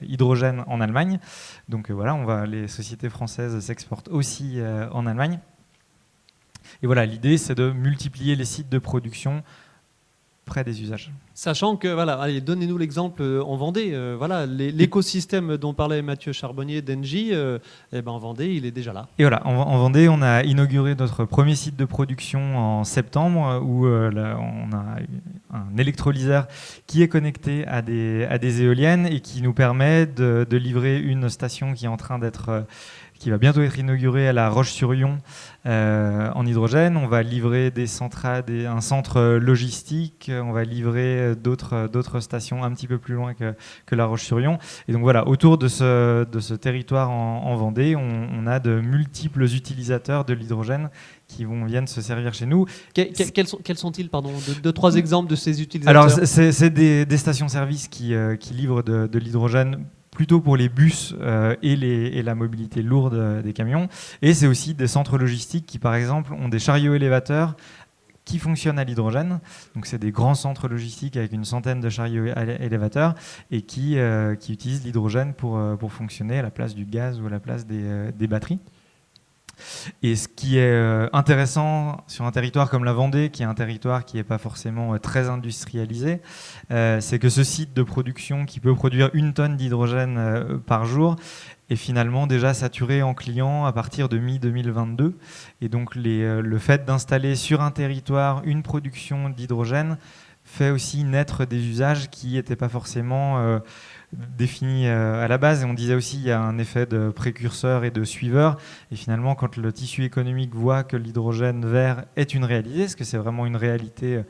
hydrogène en Allemagne. Donc voilà, les sociétés françaises s'exportent aussi en Allemagne. Et voilà, l'idée, c'est de multiplier les sites de production près des usages. Sachant que, voilà, allez, donnez-nous l'exemple en Vendée. Voilà, l'écosystème dont parlait Mathieu Charbonnier d'Engie, en Vendée, il est déjà là. Et voilà, en Vendée, on a inauguré notre premier site de production en septembre où on a un électrolyseur qui est connecté à des éoliennes et qui nous permet de livrer une station qui est en train qui va bientôt être inaugurée à La Roche-sur-Yon en hydrogène. On va livrer un centre logistique, on va livrer d'autres stations un petit peu plus loin que La Roche-sur-Yon. Et donc voilà, autour de ce territoire en Vendée, on a de multiples utilisateurs de l'hydrogène qui viennent se servir chez nous. Quels sont-ils, pardon, deux, trois exemples de ces utilisateurs? Alors, c'est des stations-service qui livrent de l'hydrogène plutôt pour les bus et la mobilité lourde des camions. Et c'est aussi des centres logistiques qui, par exemple, ont des chariots élévateurs qui fonctionnent à l'hydrogène. Donc, c'est des grands centres logistiques avec une centaine de chariots élévateurs et qui utilisent l'hydrogène pour fonctionner à la place du gaz ou à la place des batteries. Et ce qui est intéressant sur un territoire comme la Vendée, qui est un territoire qui n'est pas forcément très industrialisé, c'est que ce site de production qui peut produire 1 tonne d'hydrogène par jour est finalement déjà saturé en clients à partir de mi-2022. Et donc le fait d'installer sur un territoire une production d'hydrogène fait aussi naître des usages qui n'étaient pas forcément définis à la base. Et on disait aussi qu'il y a un effet de précurseur et de suiveur. Et finalement, quand le tissu économique voit que l'hydrogène vert est une réalité, parce que c'est vraiment une réalité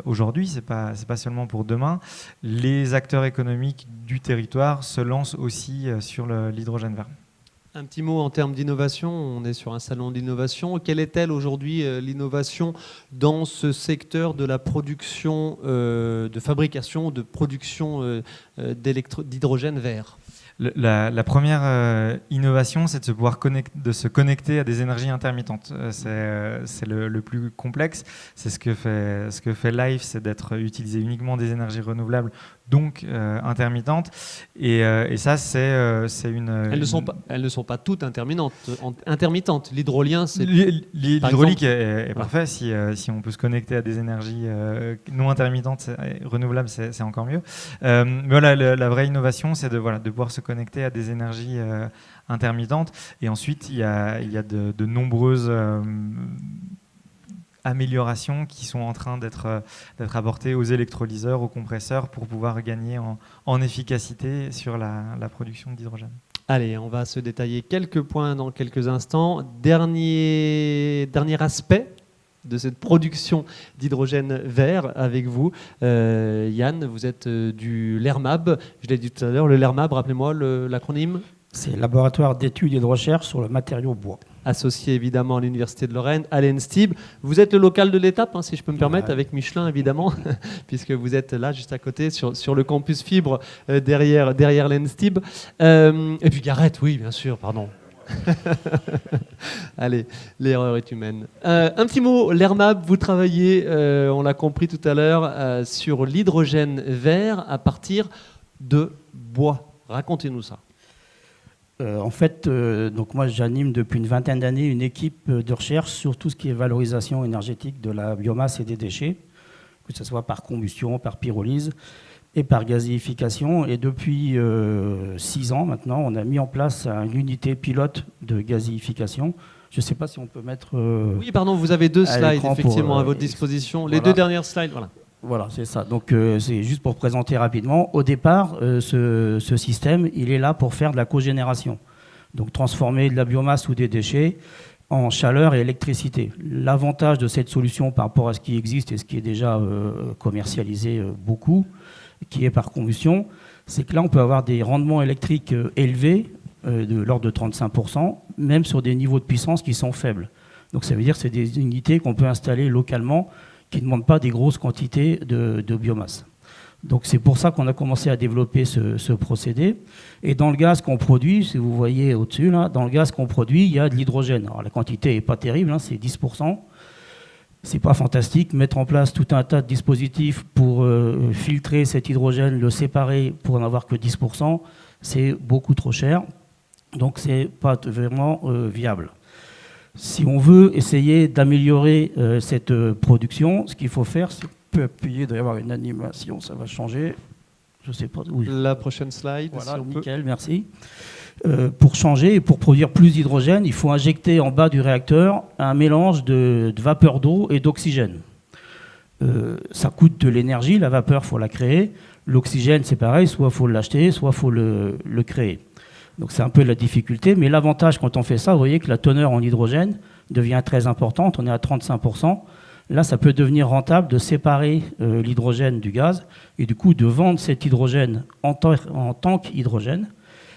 aujourd'hui, c'est pas seulement pour demain, les acteurs économiques du territoire se lancent aussi sur l'hydrogène vert. Un petit mot en termes d'innovation, on est sur un salon d'innovation. Quelle est-elle aujourd'hui l'innovation dans ce secteur de la production, de fabrication, de production d'hydrogène vert? La première innovation, c'est de se connecter à des énergies intermittentes. C'est le plus complexe. C'est ce que fait Life, c'est d'être utilisé uniquement des énergies renouvelables, donc intermittentes. Et ça, c'est une... Elles ne sont pas toutes intermittentes. L'hydrolien, c'est... L'hydraulique est parfait. Si on peut se connecter à des énergies non intermittentes, renouvelables, c'est encore mieux. Mais voilà, la vraie innovation, c'est de pouvoir se connecter à des énergies intermittentes. Et ensuite, il y a de nombreuses améliorations qui sont en train d'être apportées aux électrolyseurs, aux compresseurs, pour pouvoir gagner en efficacité sur la production d'hydrogène. Allez, on va se détailler quelques points dans quelques instants. Dernier aspect de cette production d'hydrogène vert avec vous. Yann, vous êtes du LERMAB. Je l'ai dit tout à l'heure, le LERMAB, rappelez-moi l'acronyme. C'est Laboratoire d'études et de recherche sur le matériau bois. Associé évidemment à l'Université de Lorraine, à l'ENSTIB. Vous êtes le local de l'étape, si je peux me permettre, avec Michelin évidemment, puisque vous êtes là juste à côté sur le campus fibre derrière l'ENSTIB. Et puis Gareth, oui bien sûr, pardon. Allez, l'erreur est humaine. Un petit mot, l'ERMAB, vous travaillez, on l'a compris tout à l'heure, sur l'hydrogène vert à partir de bois. Racontez-nous ça. En fait, donc moi j'anime depuis une vingtaine d'années une équipe de recherche sur tout ce qui est valorisation énergétique de la biomasse et des déchets, que ce soit par combustion, par pyrolyse et par gazéification. Et depuis 6 ans maintenant, on a mis en place une unité pilote de gazéification. Je ne sais pas si on peut mettre... oui, pardon, vous avez 2 slides effectivement à votre disposition. Voilà. Les 2 dernières slides, voilà. Voilà, c'est ça. Donc c'est juste pour présenter rapidement. Au départ, ce système, il est là pour faire de la cogénération. Donc transformer de la biomasse ou des déchets en chaleur et électricité. L'avantage de cette solution par rapport à ce qui existe et ce qui est déjà commercialisé beaucoup, qui est par combustion, c'est que là, on peut avoir des rendements électriques élevés, de l'ordre de 35%, même sur des niveaux de puissance qui sont faibles. Donc ça veut dire que c'est des unités qu'on peut installer localement, qui ne demandent pas des grosses quantités de biomasse. Donc c'est pour ça qu'on a commencé à développer ce procédé. Et dans le gaz qu'on produit, si vous voyez au-dessus, là, dans le gaz qu'on produit, il y a de l'hydrogène. Alors la quantité n'est pas terrible, c'est 10%. c'est pas fantastique. Mettre en place tout un tas de dispositifs pour filtrer cet hydrogène, le séparer pour n'en avoir que 10%, c'est beaucoup trop cher. Donc c'est pas vraiment viable. Si on veut essayer d'améliorer cette production, ce qu'il faut faire, c'est on peut appuyer, il doit y avoir une animation, ça va changer. Je sais pas où. La prochaine slide, Voilà, si on peut. nickel, merci. Pour changer et pour produire plus d'hydrogène, il faut injecter en bas du réacteur un mélange de vapeur d'eau et d'oxygène. Ça coûte de l'énergie, la vapeur, il faut la créer. L'oxygène, c'est pareil, soit il faut l'acheter, soit il faut le créer. Donc c'est un peu la difficulté, mais l'avantage quand on fait ça, vous voyez que la teneur en hydrogène devient très importante, on est à 35%. Là, ça peut devenir rentable de séparer l'hydrogène du gaz et du coup de vendre cet hydrogène en tant qu'hydrogène.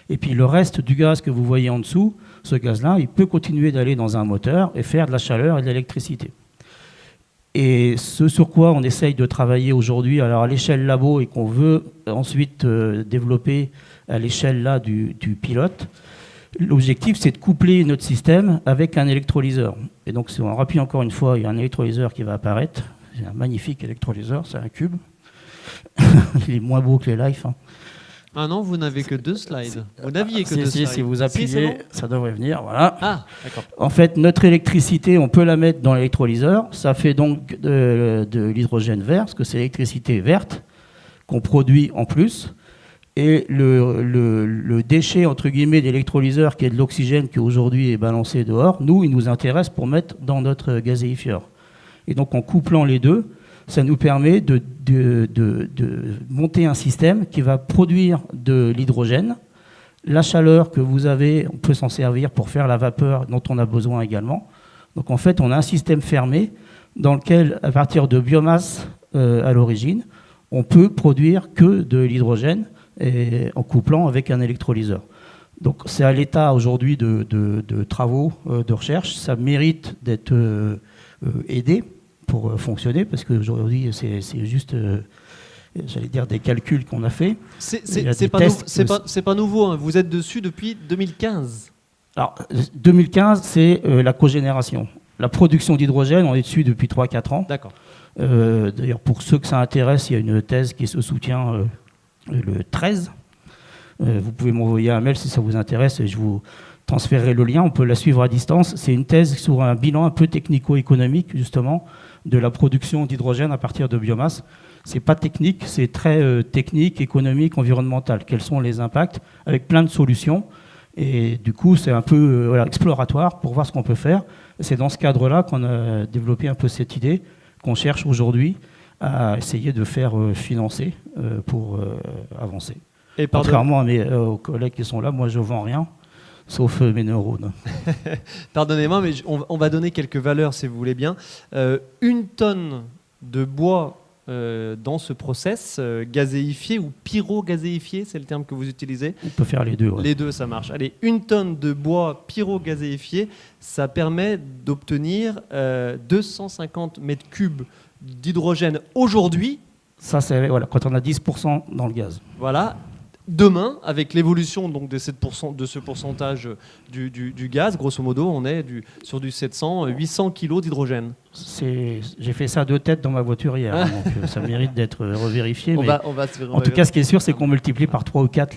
Et puis le reste du gaz que vous voyez en dessous, ce gaz-là, il peut continuer d'aller dans un moteur et faire de la chaleur et de l'électricité. Et ce sur quoi on essaye de travailler aujourd'hui, alors à l'échelle labo et qu'on veut ensuite développer à l'échelle là du pilote, l'objectif c'est de coupler notre système avec un électrolyseur. Et donc si on rappuie encore une fois, il y a un électrolyseur qui va apparaître. C'est un magnifique électrolyseur, c'est un cube. Il est moins beau que les Life. Hein. Ah non, vous n'avez que 2 slides. Vous n'aviez que 2 slides. Si vous appuyez, c'est bon ça devrait venir. Voilà. Ah, d'accord. En fait, notre électricité, on peut la mettre dans l'électrolyseur. Ça fait donc de l'hydrogène vert, parce que c'est l'électricité verte qu'on produit en plus. Et le déchet, entre guillemets, d'électrolyseur, qui est de l'oxygène qui aujourd'hui est balancé dehors, nous, il nous intéresse pour mettre dans notre gazéifieur. Et donc, en couplant les deux, ça nous permet de monter un système qui va produire de l'hydrogène. La chaleur que vous avez, on peut s'en servir pour faire la vapeur dont on a besoin également. Donc, en fait, on a un système fermé dans lequel, à partir de biomasse à l'origine, on peut produire que de l'hydrogène et en couplant avec un électrolyseur. Donc c'est à l'état aujourd'hui de travaux de recherche. Ça mérite d'être aidé pour fonctionner, parce qu'aujourd'hui c'est juste, j'allais dire, des calculs qu'on a fait. C'est pas nouveau, hein. Vous êtes dessus depuis 2015. Alors 2015, c'est la cogénération. La production d'hydrogène, on est dessus depuis 3-4 ans. D'accord. D'ailleurs, pour ceux que ça intéresse, il y a une thèse qui se soutient le 13. Vous pouvez m'envoyer un mail si ça vous intéresse et je vous transférerai le lien. On peut la suivre à distance. C'est une thèse sur un bilan un peu technico-économique, justement, de la production d'hydrogène à partir de biomasse. C'est pas technique, c'est très technique, économique, environnemental. Quels sont les impacts, avec plein de solutions. Et du coup, c'est un peu exploratoire pour voir ce qu'on peut faire. C'est dans ce cadre-là qu'on a développé un peu cette idée qu'on cherche aujourd'hui à essayer de faire financer pour avancer. Et contrairement aux collègues qui sont là, moi je ne vends rien, sauf mes neurones. Pardonnez-moi, mais on va donner quelques valeurs si vous voulez bien. 1 tonne de bois dans ce process, gazéifié ou pyrogazéifié, c'est le terme que vous utilisez. On peut faire les deux. Ouais. Les deux, ça marche. Allez, 1 tonne de bois pyrogazéifié, ça permet d'obtenir 250 mètres cubes d'hydrogène aujourd'hui. Ça, c'est quand on a 10% dans le gaz. Voilà. Demain, avec l'évolution donc de ce pourcentage du gaz, grosso modo, on est sur du 700-800 kg d'hydrogène. J'ai fait ça de tête dans ma voiture hier, donc ça mérite d'être revérifié. En tout cas, ce qui est sûr, c'est qu'on multiplie par 3 ou 4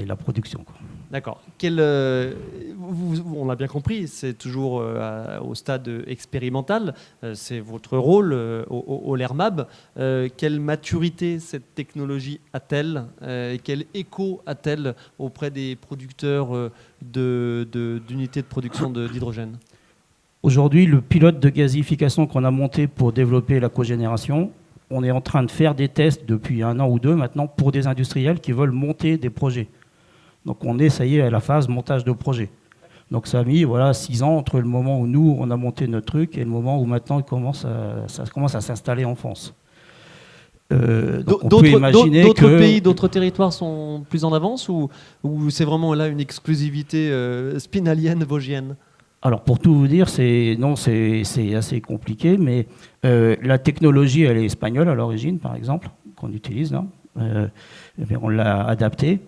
la production. Quoi. D'accord. On l'a bien compris, c'est toujours au stade expérimental. C'est votre rôle au LERMAB. Quelle maturité cette technologie a-t-elle et quel écho a-t-elle auprès des producteurs d'unités de production d'hydrogène ? Aujourd'hui, le pilote de gazéification qu'on a monté pour développer la cogénération, on est en train de faire des tests depuis 1 an ou 2 maintenant pour des industriels qui veulent monter des projets. Donc on est, ça y est, à la phase montage de projet. Donc ça a mis 6 ans entre le moment où nous, on a monté notre truc et le moment où maintenant ça commence à s'installer en France. D'autres pays, d'autres territoires sont plus en avance ou c'est vraiment là une exclusivité spinalienne, vosgienne ? Alors pour tout vous dire, c'est assez compliqué, mais la technologie, elle est espagnole à l'origine, par exemple, qu'on utilise là. On l'a adaptée.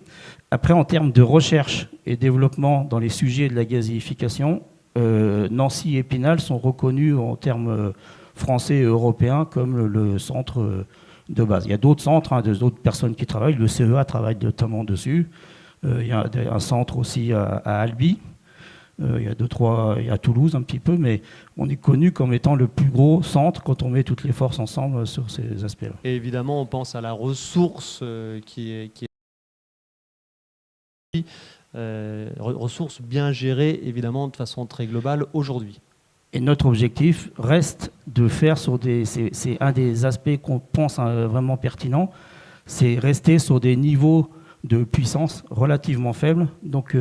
Après, en termes de recherche et développement dans les sujets de la gazéification, Nancy et Épinal sont reconnus en termes français et européen comme le centre de base. Il y a d'autres centres, d'autres personnes qui travaillent. Le CEA travaille notamment dessus. Il y a un centre aussi à Albi. Il y a 2-3, il y a Toulouse un petit peu, mais on est connu comme étant le plus gros centre quand on met toutes les forces ensemble sur ces aspects-là. Et évidemment, on pense à la ressource qui est ressource bien gérée, évidemment, de façon très globale aujourd'hui. Et notre objectif reste de faire c'est un des aspects qu'on pense vraiment pertinent, c'est rester sur des niveaux de puissance relativement faibles. Donc,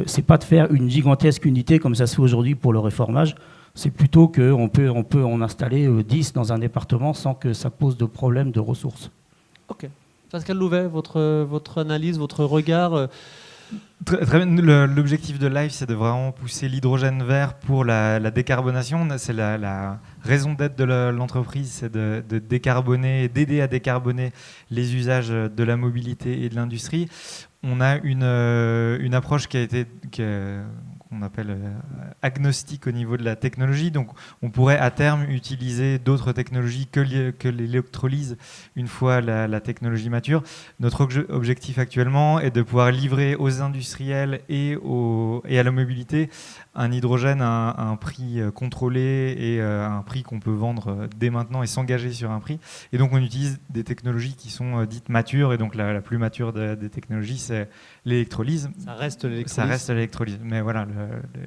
c'est pas de faire une gigantesque unité comme ça se fait aujourd'hui pour le réformage. C'est plutôt qu'on peut en installer 10 dans un département sans que ça pose de problème de ressources. Ok. Pascal Louvet, votre analyse, votre regard Très bien. L'objectif de Live, c'est de vraiment pousser l'hydrogène vert pour la décarbonation. C'est la raison d'être de l'entreprise, c'est de décarboner, d'aider à décarboner les usages de la mobilité et de l'industrie. On a une approche qu'on appelle agnostique au niveau de la technologie. Donc, on pourrait à terme utiliser d'autres technologies que l'électrolyse une fois la technologie mature. Notre objectif actuellement est de pouvoir livrer aux industriels et à la mobilité un hydrogène à un prix contrôlé et à un prix qu'on peut vendre dès maintenant et s'engager sur un prix. Et donc, on utilise des technologies qui sont dites matures. Et donc, la plus mature des technologies, c'est l'électrolyse. Ça reste l'électrolyse. Ça reste l'électrolyse. Mais voilà,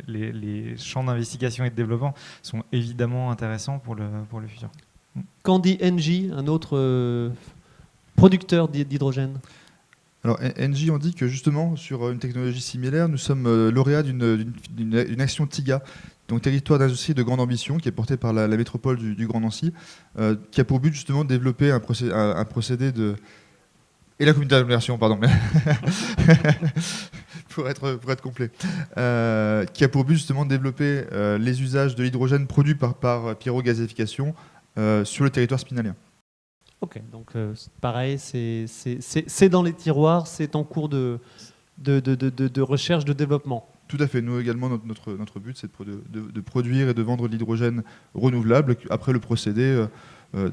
les champs d'investigation et de développement sont évidemment intéressants pour le futur. Qu'en dit Engie, un autre producteur d'hydrogène? Alors, Engie, on dit que justement, sur une technologie similaire, nous sommes lauréats d'une action TIGA, donc territoire d'industrie de grande ambition, qui est portée par la métropole du Grand Nancy, qui a pour but justement de développer un procédé de... Et la communauté d'agglomération, pardon, pour être complet, qui a pour but justement de développer les usages de l'hydrogène produit par pyrogazéification sur le territoire spinalien. Ok, donc pareil, c'est dans les tiroirs, c'est en cours de recherche, de développement. Tout à fait. Nous également, notre but, c'est de produire et de vendre de l'hydrogène renouvelable. Après, le procédé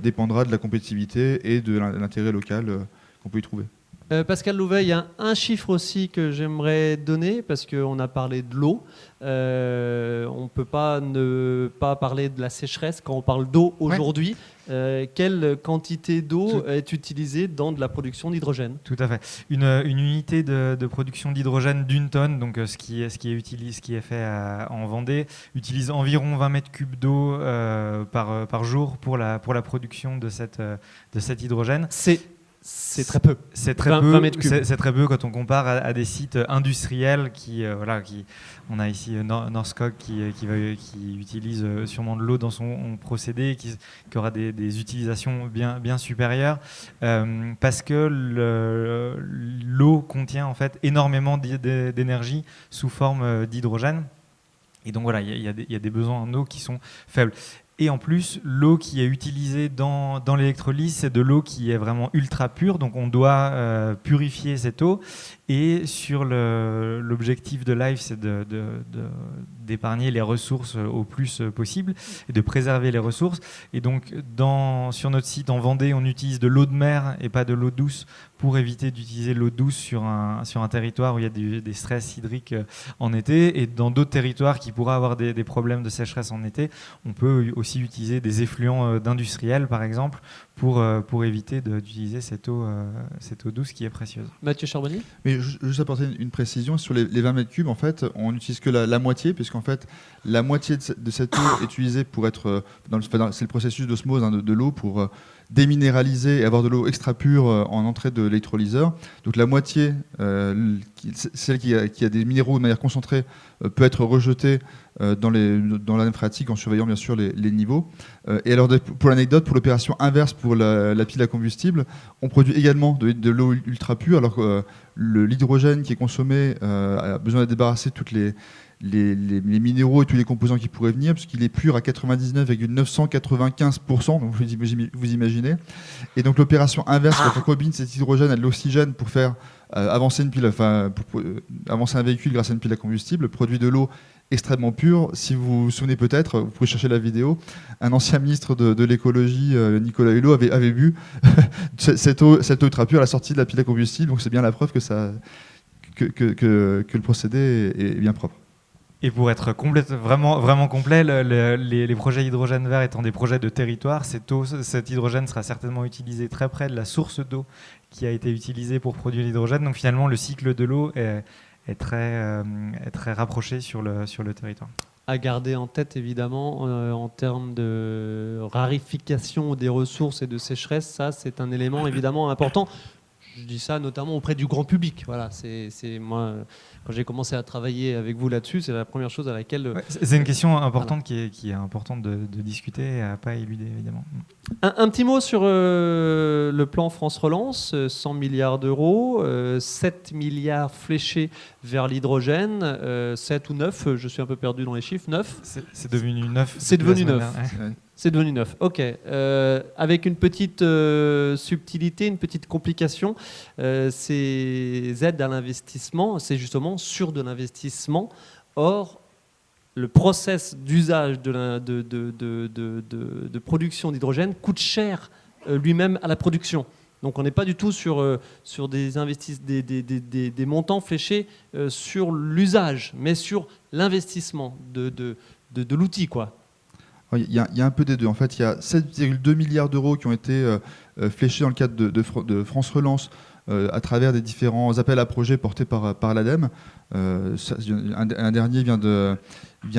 dépendra de la compétitivité et de l'intérêt local qu'on peut y trouver. Pascal Louvet, il y a un chiffre aussi que j'aimerais donner, parce qu'on a parlé de l'eau. On ne peut pas ne pas parler de la sécheresse quand on parle d'eau aujourd'hui. Ouais. Quelle quantité d'eau est utilisée dans de la production d'hydrogène? Tout à fait. Une unité de production d'hydrogène d'1 tonne, donc ce qui est fait en Vendée, utilise environ 20 mètres cubes d'eau par jour pour la production de cet hydrogène. C'est très peu. C'est très peu. C'est très peu quand on compare à des sites industriels on a ici Norskog qui utilise sûrement de l'eau dans son procédé, qui aura des utilisations bien supérieures, parce que l'eau contient en fait énormément d'énergie sous forme d'hydrogène. Et donc voilà, il y a des besoins en eau qui sont faibles. Et en plus, l'eau qui est utilisée dans l'électrolyse, c'est de l'eau qui est vraiment ultra pure. Donc on doit purifier cette eau. Et sur l'objectif de Live, c'est d'épargner les ressources au plus possible et de préserver les ressources. Et donc sur notre site en Vendée, on utilise de l'eau de mer et pas de l'eau douce pour éviter d'utiliser l'eau douce sur un territoire où il y a des stress hydriques en été. Et dans d'autres territoires qui pourraient avoir des problèmes de sécheresse en été, on peut aussi utiliser des effluents d'industriels, par exemple, pour éviter d'utiliser cette eau douce qui est précieuse. Mathieu Charbonnier ? Mais juste apporter une précision sur les 20 mètres cubes. En fait, on n'utilise que la moitié, puisqu'en fait, la moitié de cette eau est utilisée pour être c'est le processus d'osmose de l'eau pour déminéraliser et avoir de l'eau extra pure en entrée de l'électrolyseur. Donc la moitié, celle qui a des minéraux de manière concentrée, peut être rejetée dans la nappe phréatique en surveillant bien sûr les niveaux. Et alors pour l'anecdote, pour l'opération inverse pour la pile à combustible, on produit également de l'eau ultra pure, alors que l'hydrogène qui est consommé a besoin de débarrasser toutes les minéraux et tous les composants qui pourraient venir, puisqu'il est pur à 99,995%, donc vous imaginez. Et donc l'opération inverse, quand on combine cet hydrogène à de l'oxygène pour faire avancer une pile, avancer un véhicule grâce à une pile à combustible, produit de l'eau extrêmement pur. Si vous vous souvenez peut-être, vous pouvez chercher la vidéo, un ancien ministre de l'écologie, Nicolas Hulot, avait bu cette eau ultra pure à la sortie de la pile à combustible. Donc c'est bien la preuve que le procédé est bien propre. Et pour être vraiment complet, les projets hydrogène vert étant des projets de territoire, cet hydrogène sera certainement utilisé très près de la source d'eau qui a été utilisée pour produire l'hydrogène. Donc finalement, le cycle de l'eau est très rapproché sur le territoire. À garder en tête, évidemment, en termes de rarification des ressources et de sécheresse, ça, c'est un élément évidemment important. Je dis ça notamment auprès du grand public. Voilà, c'est moi, quand j'ai commencé à travailler avec vous là-dessus, c'est la première chose à laquelle... Ouais, c'est une question importante qui est importante de discuter et à ne pas éluder, évidemment. Un petit mot sur le plan France Relance, 100 milliards d'euros, 7 milliards fléchés vers l'hydrogène, 7 ou 9, je suis un peu perdu dans les chiffres, 9. C'est devenu 9. C'est devenu 9. C'est devenu 9, ok. Avec une petite subtilité, une petite complication, ces aides à l'investissement, c'est justement sur de l'investissement. Or, le process d'usage de production d'hydrogène coûte cher lui-même à la production. Donc on n'est pas du tout sur des montants fléchés sur l'usage, mais sur l'investissement de l'outil, quoi. Il y a un peu des deux. En fait, il y a 7,2 milliards d'euros qui ont été fléchés dans le cadre de France Relance à travers des différents appels à projets portés par l'ADEME. Un dernier vient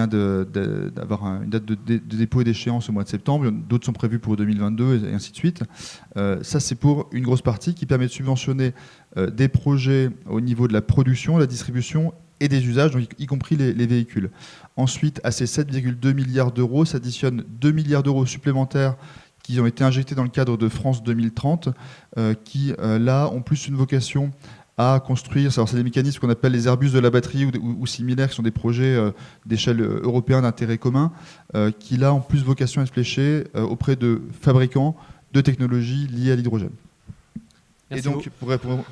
d'avoir une date de dépôt et d'échéance au mois de septembre. D'autres sont prévus pour 2022 et ainsi de suite. Ça, c'est pour une grosse partie qui permet de subventionner des projets au niveau de la production, la distribution et des usages, donc y compris les véhicules. Ensuite, à ces 7,2 milliards d'euros s'additionnent 2 milliards d'euros supplémentaires qui ont été injectés dans le cadre de France 2030, qui, là, ont plus une vocation à construire, c'est des mécanismes qu'on appelle les Airbus de la batterie ou similaires, qui sont des projets d'échelle européenne d'intérêt commun, qui, là, ont plus vocation à être fléchés auprès de fabricants de technologies liées à l'hydrogène. Et donc, pour répondre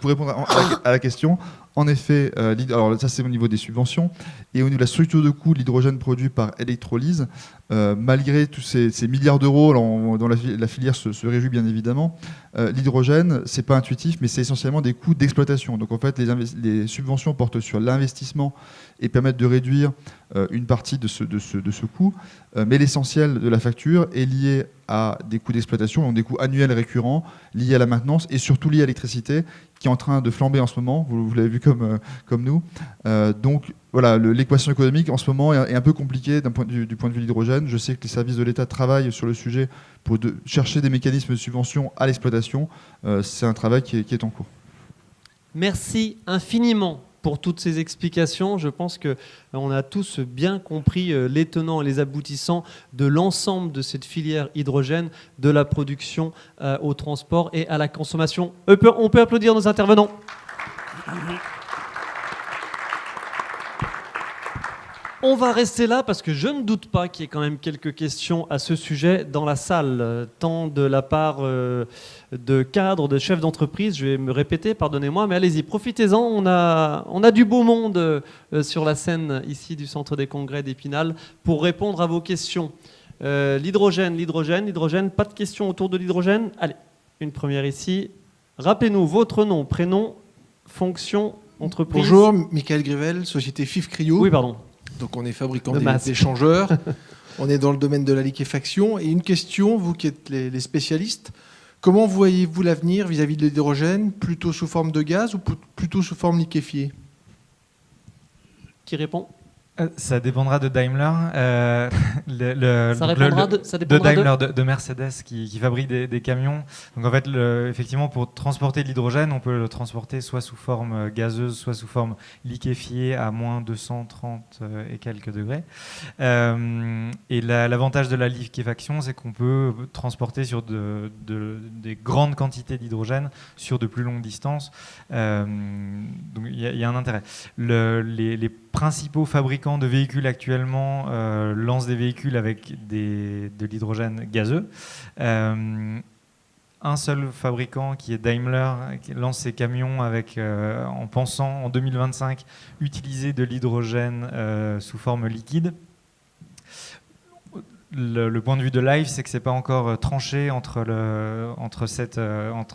à la question, en effet, alors ça c'est au niveau des subventions, et au niveau de la structure de coût de l'hydrogène produit par électrolyse, malgré tous ces milliards d'euros dont la filière se réjouit bien évidemment, l'hydrogène, c'est pas intuitif, mais c'est essentiellement des coûts d'exploitation. Donc en fait, les subventions portent sur l'investissement et permettent de réduire une partie de ce coût, mais l'essentiel de la facture est lié à des coûts d'exploitation, donc des coûts annuels récurrents liés à la maintenance et surtout liés à l'électricité qui est en train de flamber en ce moment, vous l'avez vu comme nous. Donc voilà, l'équation économique en ce moment est un peu compliquée du point de vue de l'hydrogène. Je sais que les services de l'État travaillent sur le sujet pour chercher des mécanismes de subvention à l'exploitation. C'est un travail qui est en cours. Merci infiniment pour toutes ces explications. Je pense qu'on a tous bien compris les tenants et les aboutissants de l'ensemble de cette filière hydrogène, de la production au transport et à la consommation. On peut applaudir nos intervenants. On va rester là parce que je ne doute pas qu'il y ait quand même quelques questions à ce sujet dans la salle, tant de la part de cadres, de chefs d'entreprise. Je vais me répéter, pardonnez-moi, mais allez-y, profitez-en. On a du beau monde sur la scène ici du Centre des Congrès d'Épinal pour répondre à vos questions. L'hydrogène, pas de questions autour de l'hydrogène? Allez, une première ici. Rappelez-nous votre nom, prénom, fonction, entreprise. Bonjour, Michael Grivel, société FIF Cryo. Oui, pardon. Donc on est fabricant d'échangeurs, on est dans le domaine de la liquéfaction. Et une question, vous qui êtes les spécialistes, comment voyez-vous l'avenir vis-à-vis de l'hydrogène, plutôt sous forme de gaz ou plutôt sous forme liquéfiée? Qui répond? Ça dépendra de Daimler. De Mercedes qui fabrique des camions. Donc en fait, effectivement, pour transporter de l'hydrogène, on peut le transporter soit sous forme gazeuse, soit sous forme liquéfiée à moins 230 et quelques degrés. Et l'avantage de la liquéfaction, c'est qu'on peut transporter sur des grandes quantités d'hydrogène sur de plus longues distances. Donc il y a un intérêt. Les principaux fabricants de véhicules actuellement lancent des véhicules avec de l'hydrogène gazeux. Un un seul fabricant qui est Daimler, qui lance ses camions avec, en pensant en 2025 utiliser de l'hydrogène sous forme liquide. Le point de vue de Live, c'est que c'est pas encore tranché entre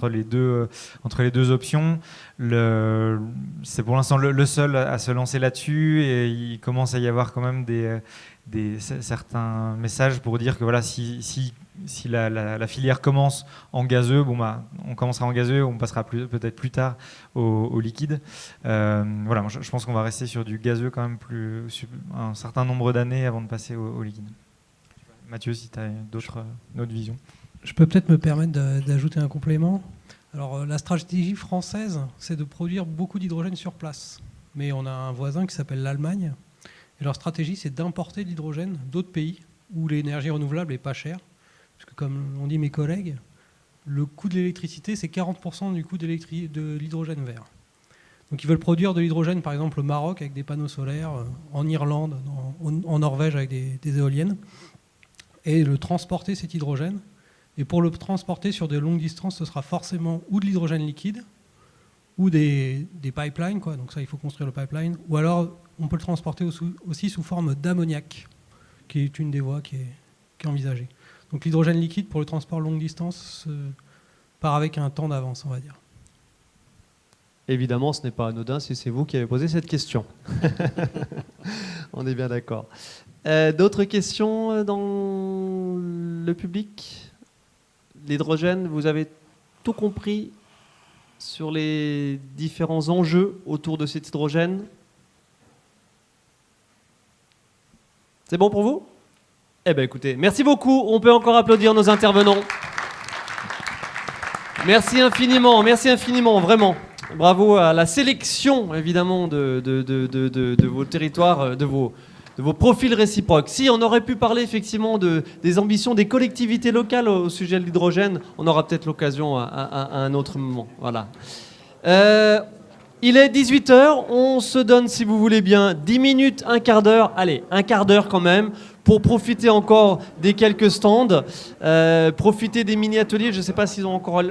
les deux options. C'est pour l'instant le seul à se lancer là-dessus, et il commence à y avoir quand même certains messages pour dire que voilà, si la filière commence en gazeux, on commencera en gazeux, on passera peut-être plus tard au liquide. Voilà, je pense qu'on va rester sur du gazeux quand même un certain nombre d'années avant de passer au liquide. Mathieu, si tu as d'autres visions. Je peux peut-être me permettre d'ajouter un complément. Alors, la stratégie française, c'est de produire beaucoup d'hydrogène sur place. Mais on a un voisin qui s'appelle l'Allemagne. Et leur stratégie, c'est d'importer de l'hydrogène d'autres pays où l'énergie renouvelable est pas chère. Parce que, comme l'ont dit mes collègues, le coût de l'électricité, c'est 40% du coût de l'hydrogène vert. Donc, ils veulent produire de l'hydrogène, par exemple, au Maroc, avec des panneaux solaires, en Irlande, en Norvège, avec des éoliennes, et le transporter, cet hydrogène. Et pour le transporter sur des longues distances, ce sera forcément ou de l'hydrogène liquide, ou des pipelines, quoi. Donc ça, il faut construire le pipeline. Ou alors, on peut le transporter aussi sous forme d'ammoniac, qui est une des voies qui est envisagée. Donc l'hydrogène liquide, pour le transport longue distance, part avec un temps d'avance, on va dire. Évidemment, ce n'est pas anodin si c'est vous qui avez posé cette question. On est bien d'accord. D'autres questions dans le public? L'hydrogène, vous avez tout compris sur les différents enjeux autour de cet hydrogène? C'est bon pour vous? Eh bien écoutez, merci beaucoup. On peut encore applaudir nos intervenants. Merci infiniment, vraiment. Bravo à la sélection, évidemment, de vos territoires, de vos profils réciproques. Si on aurait pu parler effectivement des ambitions des collectivités locales au sujet de l'hydrogène, on aura peut-être l'occasion à un autre moment. Voilà. Il est 18h, on se donne, si vous voulez bien, 10 minutes, un quart d'heure, allez, un quart d'heure quand même, pour profiter encore des quelques stands, profiter des mini-ateliers, je ne sais pas s'ils ont encore